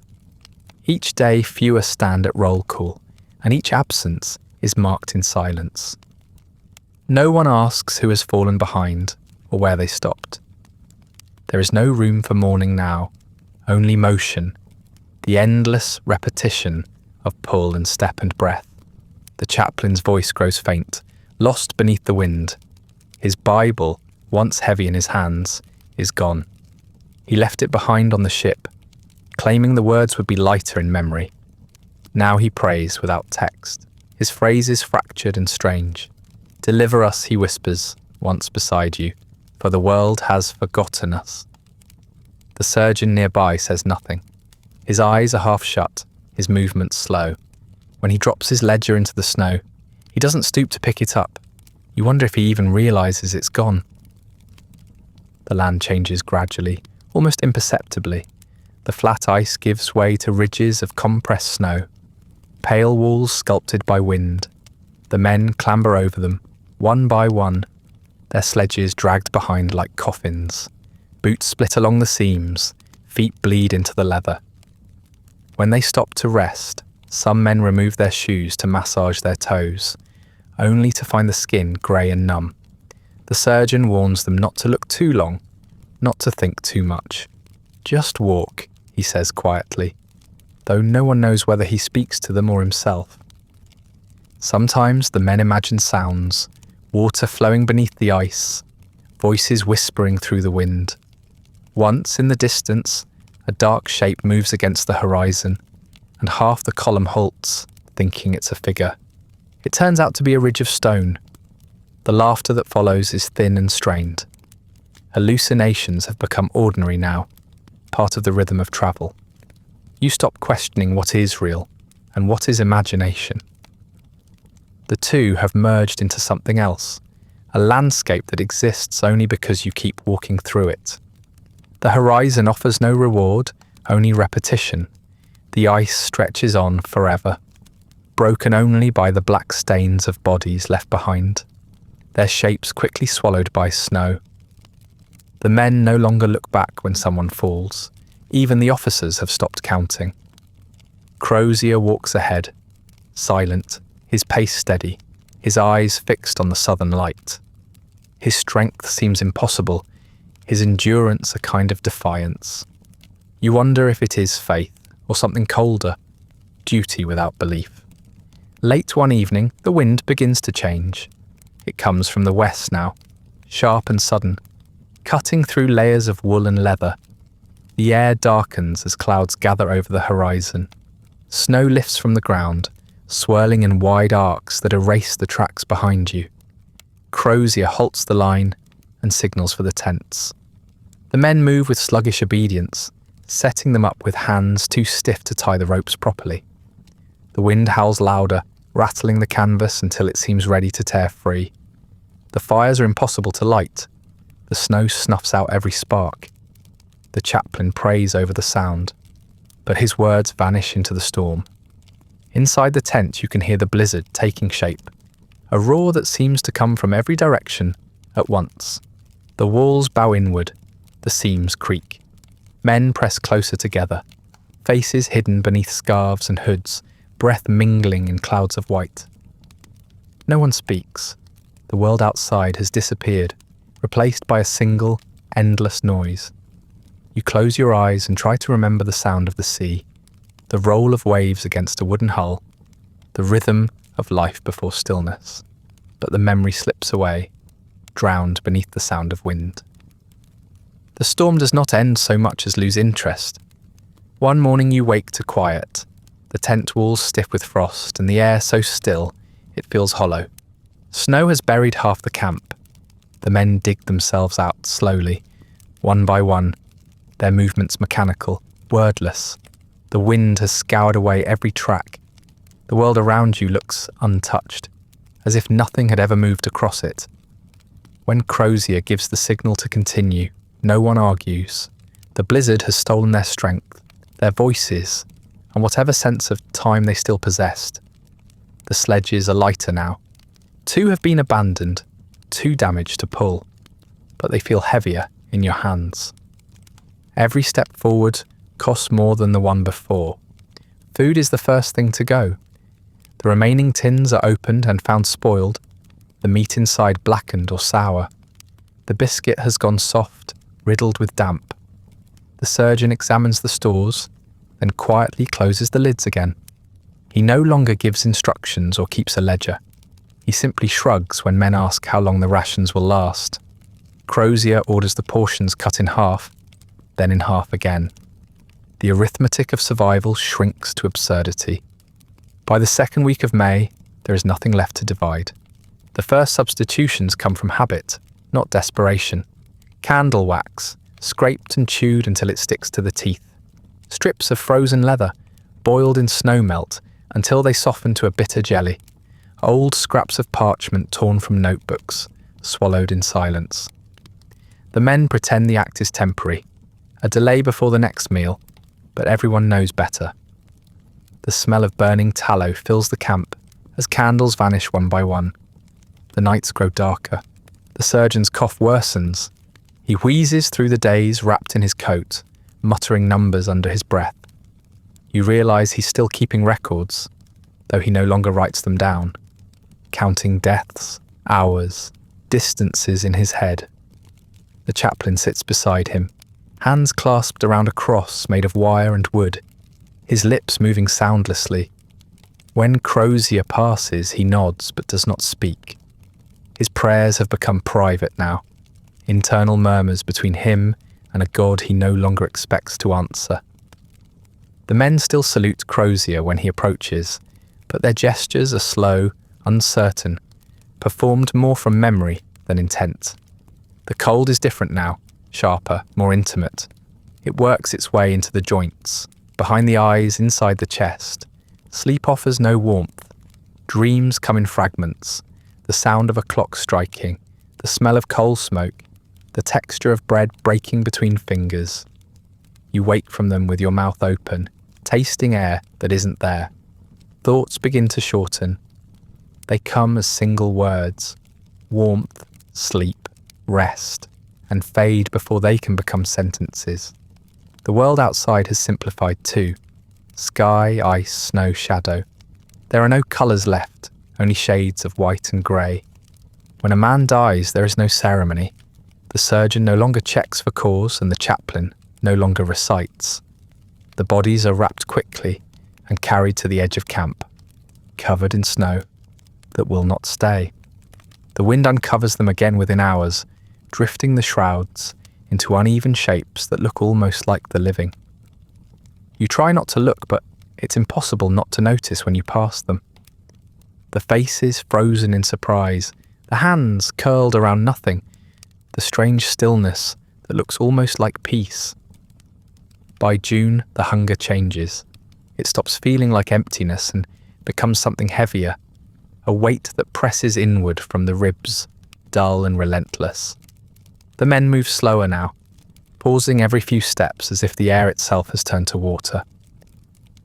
Speaker 1: Each day fewer stand at roll call, and each absence is marked in silence. No one asks who has fallen behind or where they stopped. There is no room for mourning now, only motion, the endless repetition of pull and step and breath. The chaplain's voice grows faint, lost beneath the wind. His Bible, once heavy in his hands, is gone. He left it behind on the ship, claiming the words would be lighter in memory. Now he prays without text, his phrases fractured and strange. "Deliver us," he whispers, once beside you, "for the world has forgotten us." The surgeon nearby says nothing. His eyes are half shut, his movements slow. When he drops his ledger into the snow, he doesn't stoop to pick it up. You wonder if he even realises it's gone. The land changes gradually, almost imperceptibly. The flat ice gives way to ridges of compressed snow, pale walls sculpted by wind. The men clamber over them, one by one, their sledges dragged behind like coffins. Boots split along the seams, feet bleed into the leather. When they stop to rest, some men remove their shoes to massage their toes, only to find the skin grey and numb. The surgeon warns them not to look too long, not to think too much. Just walk, he says quietly, though no one knows whether he speaks to them or himself. Sometimes the men imagine sounds, water flowing beneath the ice, voices whispering through the wind. Once, in the distance, a dark shape moves against the horizon, and half the column halts, thinking it's a figure. It turns out to be a ridge of stone. The laughter that follows is thin and strained. Hallucinations have become ordinary now, part of the rhythm of travel. You stop questioning what is real and what is imagination. The two have merged into something else, a landscape that exists only because you keep walking through it. The horizon offers no reward, only repetition. The ice stretches on forever, broken only by the black stains of bodies left behind, their shapes quickly swallowed by snow. The men no longer look back when someone falls. Even the officers have stopped counting. Crozier walks ahead, silent, his pace steady, his eyes fixed on the southern light. His strength seems impossible, his endurance a kind of defiance. You wonder if it is faith, or something colder, duty without belief. Late one evening, the wind begins to change. It comes from the west now, sharp and sudden, cutting through layers of wool and leather. The air darkens as clouds gather over the horizon. Snow lifts from the ground, swirling in wide arcs that erase the tracks behind you. Crozier halts the line and signals for the tents. The men move with sluggish obedience, setting them up with hands too stiff to tie the ropes properly. The wind howls louder, rattling the canvas until it seems ready to tear free. The fires are impossible to light. The snow snuffs out every spark. The chaplain prays over the sound, but his words vanish into the storm. Inside the tent you can hear the blizzard taking shape, a roar that seems to come from every direction at once. The walls bow inward, the seams creak. Men press closer together, faces hidden beneath scarves and hoods, breath mingling in clouds of white. No one speaks. The world outside has disappeared, replaced by a single, endless noise. You close your eyes and try to remember the sound of the sea, the roll of waves against a wooden hull, the rhythm of life before stillness. But the memory slips away, drowned beneath the sound of wind. The storm does not end so much as lose interest. One morning you wake to quiet, the tent walls stiff with frost and the air so still it feels hollow. Snow has buried half the camp. The men dig themselves out slowly, one by one, their movements mechanical, wordless. The wind has scoured away every track. The world around you looks untouched, as if nothing had ever moved across it. When Crozier gives the signal to continue, no one argues. The blizzard has stolen their strength, their voices, and whatever sense of time they still possessed. The sledges are lighter now. 2 have been abandoned, too damaged to pull, but they feel heavier in your hands. Every step forward costs more than the one before. Food is the first thing to go. The remaining tins are opened and found spoiled, the meat inside blackened or sour. The biscuit has gone soft, riddled with damp. The surgeon examines the stores, then quietly closes the lids again. He no longer gives instructions or keeps a ledger. He simply shrugs when men ask how long the rations will last. Crozier orders the portions cut in half, then in half again. The arithmetic of survival shrinks to absurdity. By the second week of May, there is nothing left to divide. The first substitutions come from habit, not desperation. Candle wax, scraped and chewed until it sticks to the teeth. Strips of frozen leather, boiled in snow melt until they soften to a bitter jelly. Old scraps of parchment torn from notebooks, swallowed in silence. The men pretend the act is temporary, a delay before the next meal, but everyone knows better. The smell of burning tallow fills the camp as candles vanish one by one. The nights grow darker. The surgeon's cough worsens. He wheezes through the days wrapped in his coat, muttering numbers under his breath. You realise he's still keeping records, though he no longer writes them down, counting deaths, hours, distances in his head. The chaplain sits beside him, hands clasped around a cross made of wire and wood, his lips moving soundlessly. When Crozier passes, he nods but does not speak. His prayers have become private now, internal murmurs between him and a God he no longer expects to answer. The men still salute Crozier when he approaches, but their gestures are slow, uncertain, performed more from memory than intent. The cold is different now, sharper, more intimate. It works its way into the joints, behind the eyes, inside the chest. Sleep offers no warmth. Dreams come in fragments. The sound of a clock striking, the smell of coal smoke, the texture of bread breaking between fingers. You wake from them with your mouth open, tasting air that isn't there. Thoughts begin to shorten. They come as single words: warmth, sleep, rest, and fade before they can become sentences. The world outside has simplified too. Sky, ice, snow, shadow. There are no colours left, only shades of white and grey. When a man dies, there is no ceremony. The surgeon no longer checks for cause, and the chaplain no longer recites. The bodies are wrapped quickly and carried to the edge of camp, covered in snow that will not stay. The wind uncovers them again within hours, drifting the shrouds into uneven shapes that look almost like the living. You try not to look, but it's impossible not to notice when you pass them. The faces frozen in surprise, the hands curled around nothing, the strange stillness that looks almost like peace. By June, the hunger changes. It stops feeling like emptiness and becomes something heavier, a weight that presses inward from the ribs, dull and relentless. The men move slower now, pausing every few steps as if the air itself has turned to water.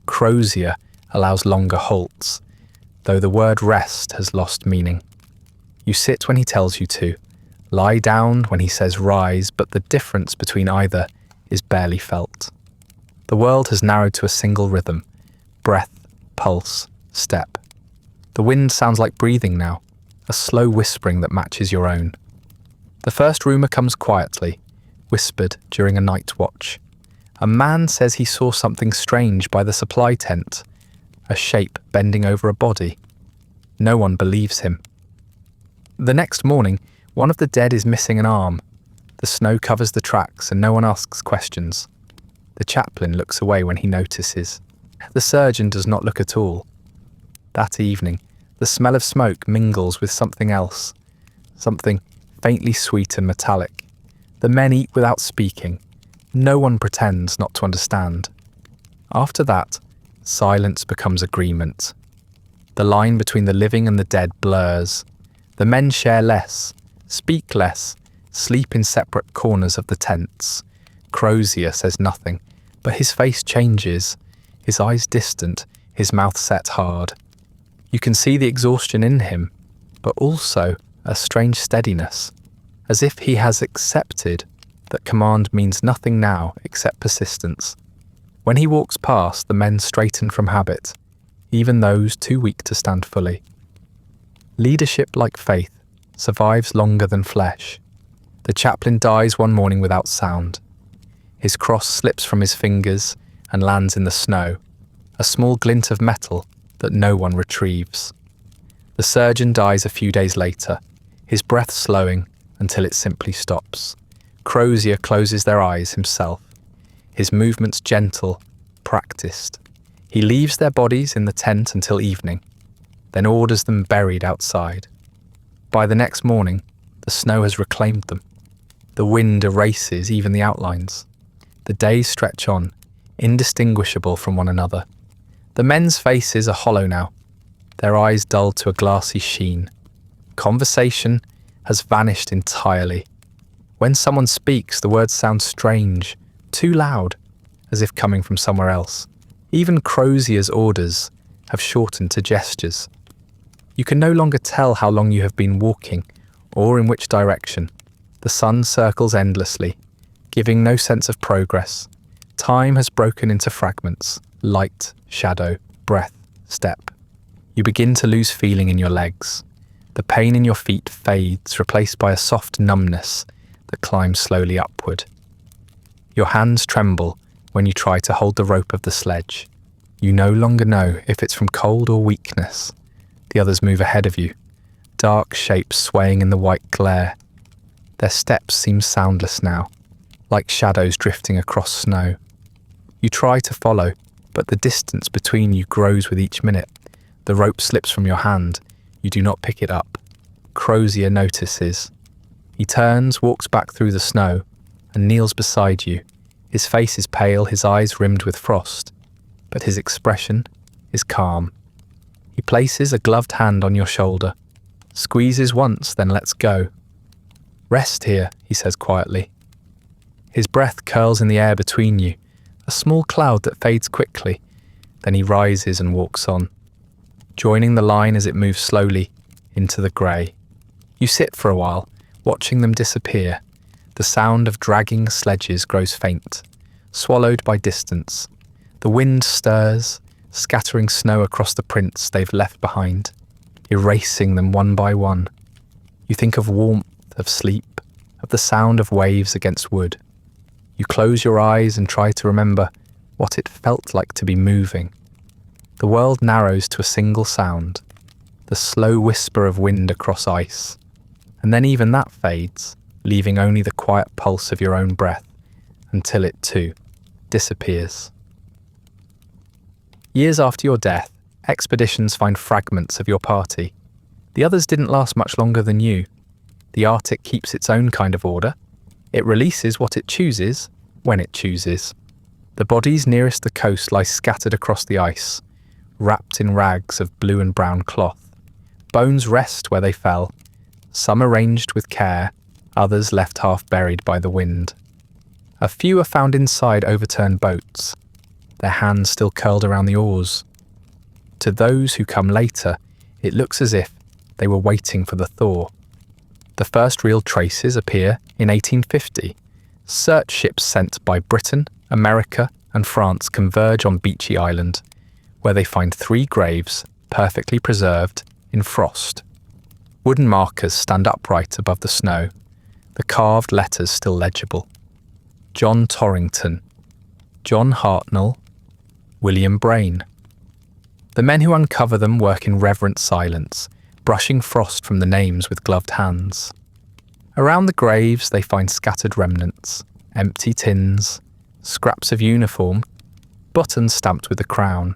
Speaker 1: Crozier allows longer halts, though the word rest has lost meaning. You sit when he tells you to, lie down when he says rise, but the difference between either is barely felt. The world has narrowed to a single rhythm: breath, pulse, step. The wind sounds like breathing now, a slow whispering that matches your own. The first rumour comes quietly, whispered during a night watch. A man says he saw something strange by the supply tent, a shape bending over a body. No one believes him. The next morning, one of the dead is missing an arm. The snow covers the tracks and no one asks questions. The chaplain looks away when he notices. The surgeon does not look at all. That evening, the smell of smoke mingles with something else, something faintly sweet and metallic. The men eat without speaking. No one pretends not to understand. After that, silence becomes agreement. The line between the living and the dead blurs. The men share less, speak less, sleep in separate corners of the tents. Crozier says nothing, but his face changes, his eyes distant, his mouth set hard. You can see the exhaustion in him, but also a strange steadiness, as if he has accepted that command means nothing now except persistence. When he walks past, the men straighten from habit, even those too weak to stand fully. Leadership, like faith, survives longer than flesh. The chaplain dies one morning without sound. His cross slips from his fingers and lands in the snow, a small glint of metal that no one retrieves. The surgeon dies a few days later, his breath slowing until it simply stops. Crozier closes their eyes himself, his movements gentle, practiced. He leaves their bodies in the tent until evening, then orders them buried outside. By the next morning, the snow has reclaimed them. The wind erases even the outlines. The days stretch on, indistinguishable from one another. The men's faces are hollow now, their eyes dulled to a glassy sheen. Conversation has vanished entirely. When someone speaks, the words sound strange, too loud, as if coming from somewhere else. Even Crozier's orders have shortened to gestures. You can no longer tell how long you have been walking, or in which direction. The sun circles endlessly, giving no sense of progress. Time has broken into fragments: light, shadow, breath, step. You begin to lose feeling in your legs. The pain in your feet fades, replaced by a soft numbness that climbs slowly upward. Your hands tremble when you try to hold the rope of the sledge. You no longer know if it's from cold or weakness. The others move ahead of you, dark shapes swaying in the white glare. Their steps seem soundless now, like shadows drifting across snow. You try to follow, but the distance between you grows with each minute. The rope slips from your hand. You do not pick it up. Crozier notices. He turns, walks back through the snow, and kneels beside you. His face is pale, his eyes rimmed with frost, but his expression is calm. He places a gloved hand on your shoulder, squeezes once, then lets go. "Rest here," he says quietly. His breath curls in the air between you, a small cloud that fades quickly. Then he rises and walks on, joining the line as it moves slowly into the grey. You sit for a while, watching them disappear. The sound of dragging sledges grows faint, swallowed by distance. The wind stirs, scattering snow across the prints they've left behind, erasing them one by one. You think of warmth, of sleep, of the sound of waves against wood. You close your eyes and try to remember what it felt like to be moving. The world narrows to a single sound, the slow whisper of wind across ice. And then even that fades, leaving only the quiet pulse of your own breath, until it too disappears. Years after your death, expeditions find fragments of your party. The others didn't last much longer than you. The Arctic keeps its own kind of order. It releases what it chooses, when it chooses. The bodies nearest the coast lie scattered across the ice, wrapped in rags of blue and brown cloth. Bones rest where they fell, some arranged with care, others left half buried by the wind. A few are found inside overturned boats, their hands still curled around the oars. To those who come later, it looks as if they were waiting for the thaw. The first real traces appear in 1850. Search ships sent by Britain, America, and France converge on Beachy Island, where they find 3 graves perfectly preserved in frost. Wooden markers stand upright above the snow, the carved letters still legible. John Torrington, John Hartnell, William Brain. The men who uncover them work in reverent silence, brushing frost from the names with gloved hands. Around the graves they find scattered remnants, empty tins, scraps of uniform, buttons stamped with the crown.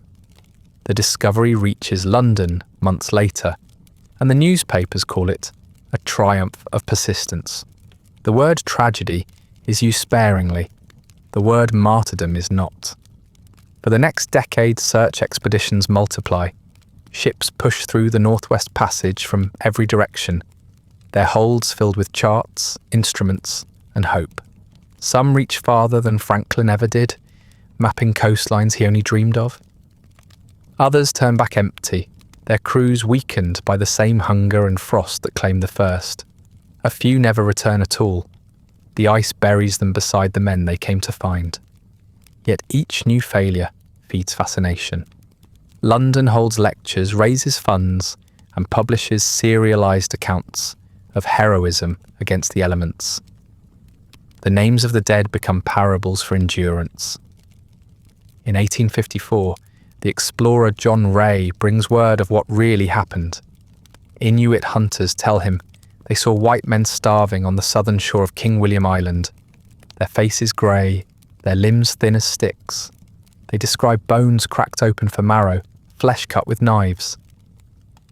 Speaker 1: The discovery reaches London months later, and the newspapers call it a triumph of persistence. The word tragedy is used sparingly. The word martyrdom is not. For the next decade, search expeditions multiply. Ships push through the Northwest Passage from every direction, their holds filled with charts, instruments, and hope. Some reach farther than Franklin ever did, mapping coastlines he only dreamed of. Others turn back empty, their crews weakened by the same hunger and frost that claimed the first. A few never return at all. The ice buries them beside the men they came to find. Yet each new failure feeds fascination. London holds lectures, raises funds, and publishes serialized accounts of heroism against the elements. The names of the dead become parables for endurance. In 1854, the explorer John Ray brings word of what really happened. Inuit hunters tell him they saw white men starving on the southern shore of King William Island. Their faces grey, their limbs thin as sticks. They describe bones cracked open for marrow, flesh cut with knives.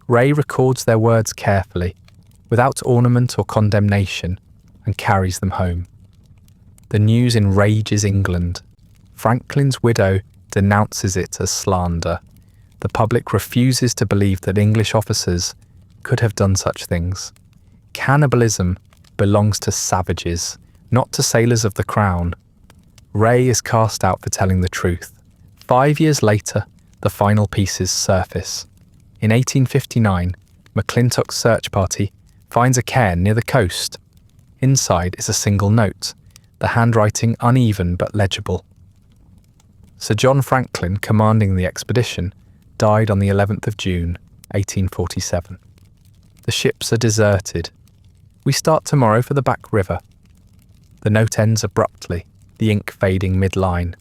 Speaker 1: Ray records their words carefully, without ornament or condemnation, and carries them home. The news enrages England. Franklin's widow denounces it as slander. The public refuses to believe that English officers could have done such things. Cannibalism belongs to savages, not to sailors of the crown. Ray is cast out for telling the truth. 5 years later, the final pieces surface. In 1859, McClintock's search party finds a cairn near the coast. Inside is a single note, the handwriting uneven but legible. Sir John Franklin, commanding the expedition, died on the 11th of June, 1847. The ships are deserted. We start tomorrow for the back river. The note ends abruptly. the ink fading mid-line.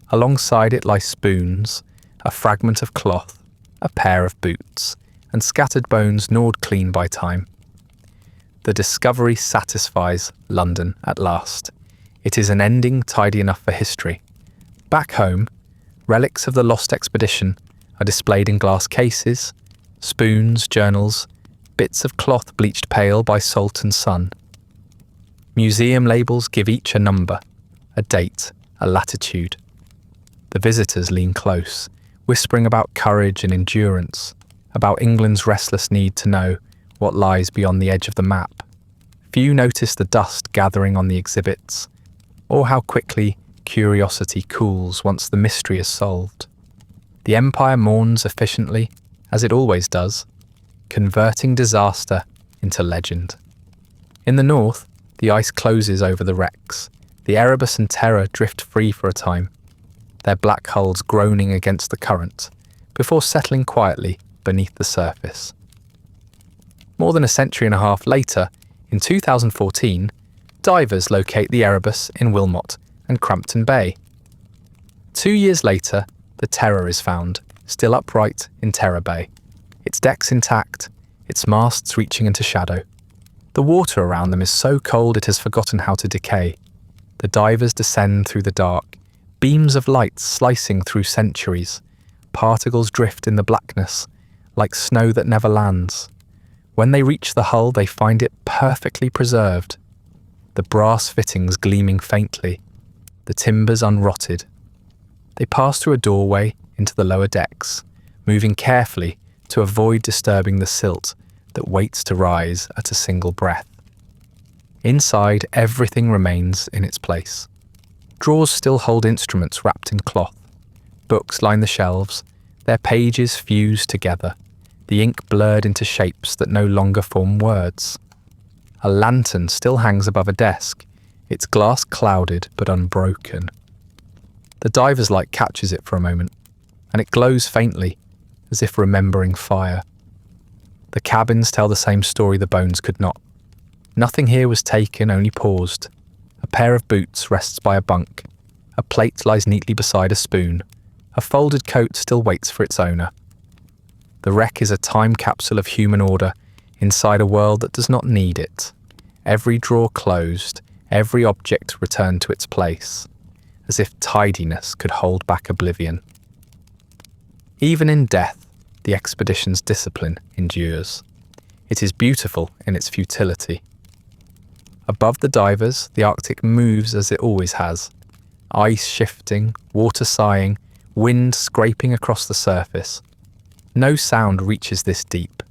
Speaker 1: Alongside it lie spoons, a fragment of cloth, a pair of boots, and scattered bones gnawed clean by time. The discovery satisfies London at last. It is an ending tidy enough for history. Back home, relics of the lost expedition are displayed in glass cases, spoons, journals, bits of cloth bleached pale by salt and sun. Museum labels give each a number, a date, a latitude. The visitors lean close, whispering about courage and endurance, about England's restless need to know what lies beyond the edge of the map. Few notice the dust gathering on the exhibits, or how quickly curiosity cools once the mystery is solved. The Empire mourns efficiently, as it always does, converting disaster into legend. In the north, the ice closes over the wrecks. The Erebus and Terror drift free for a time, their black hulls groaning against the current, before settling quietly beneath the surface. More than a century and a half later, in 2014, divers locate the Erebus in Wilmot and Crampton Bay. 2 years later, the Terror is found, still upright in Terror Bay, its decks intact, its masts reaching into shadow. The water around them is so cold it has forgotten how to decay. The divers descend through the dark, beams of light slicing through centuries. Particles drift in the blackness, like snow that never lands. When they reach the hull, they find it perfectly preserved. The brass fittings gleaming faintly, the timbers unrotted. They pass through a doorway into the lower decks, moving carefully to avoid disturbing the silt that waits to rise at a single breath. Inside, everything remains in its place. Drawers still hold instruments wrapped in cloth. Books line the shelves, their pages fused together, the ink blurred into shapes that no longer form words. A lantern still hangs above a desk, its glass clouded but unbroken. The diver's light catches it for a moment, and it glows faintly, as if remembering fire. The cabins tell the same story the bones could not. Nothing here was taken, only paused. A pair of boots rests by a bunk. A plate lies neatly beside a spoon. A folded coat still waits for its owner. The wreck is a time capsule of human order inside a world that does not need it. Every drawer closed, every object returned to its place, as if tidiness could hold back oblivion. Even in death, the expedition's discipline endures. It is beautiful in its futility. Above the divers, the Arctic moves as it always has. Ice shifting, water sighing, wind scraping across the surface. No sound reaches this deep.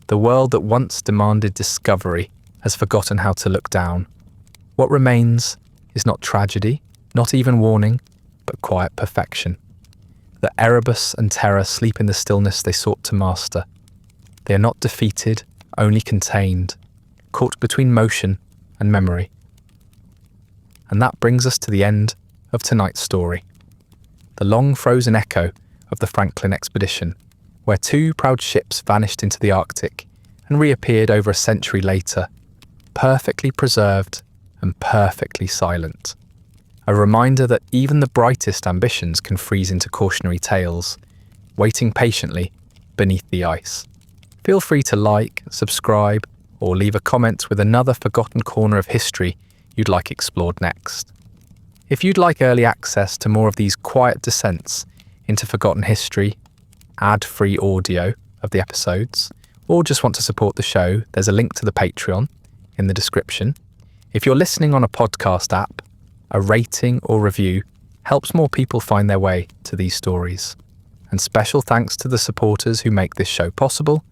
Speaker 1: The world that once demanded discovery has forgotten how to look down. What remains is not tragedy, not even warning, but quiet perfection. The Erebus and Terror sleep in the stillness they sought to master. They are not defeated, only contained, caught between motion and memory. And that brings us to the end of tonight's story. The long frozen echo of the Franklin expedition, where 2 proud ships vanished into the Arctic and reappeared over a century later, perfectly preserved and perfectly silent. A reminder that even the brightest ambitions can freeze into cautionary tales, waiting patiently beneath the ice. Feel free to like, subscribe, or leave a comment with another forgotten corner of history you'd like explored next. If you'd like early access to more of these quiet descents into forgotten history, ad-free audio of the episodes, or just want to support the show, there's a link to the Patreon in the description. If you're listening on a podcast app, a rating or review helps more people find their way to these stories. And special thanks to the supporters who make this show possible,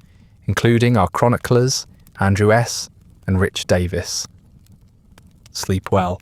Speaker 1: including our chroniclers, Andrew S. and Rich Davis. Sleep well.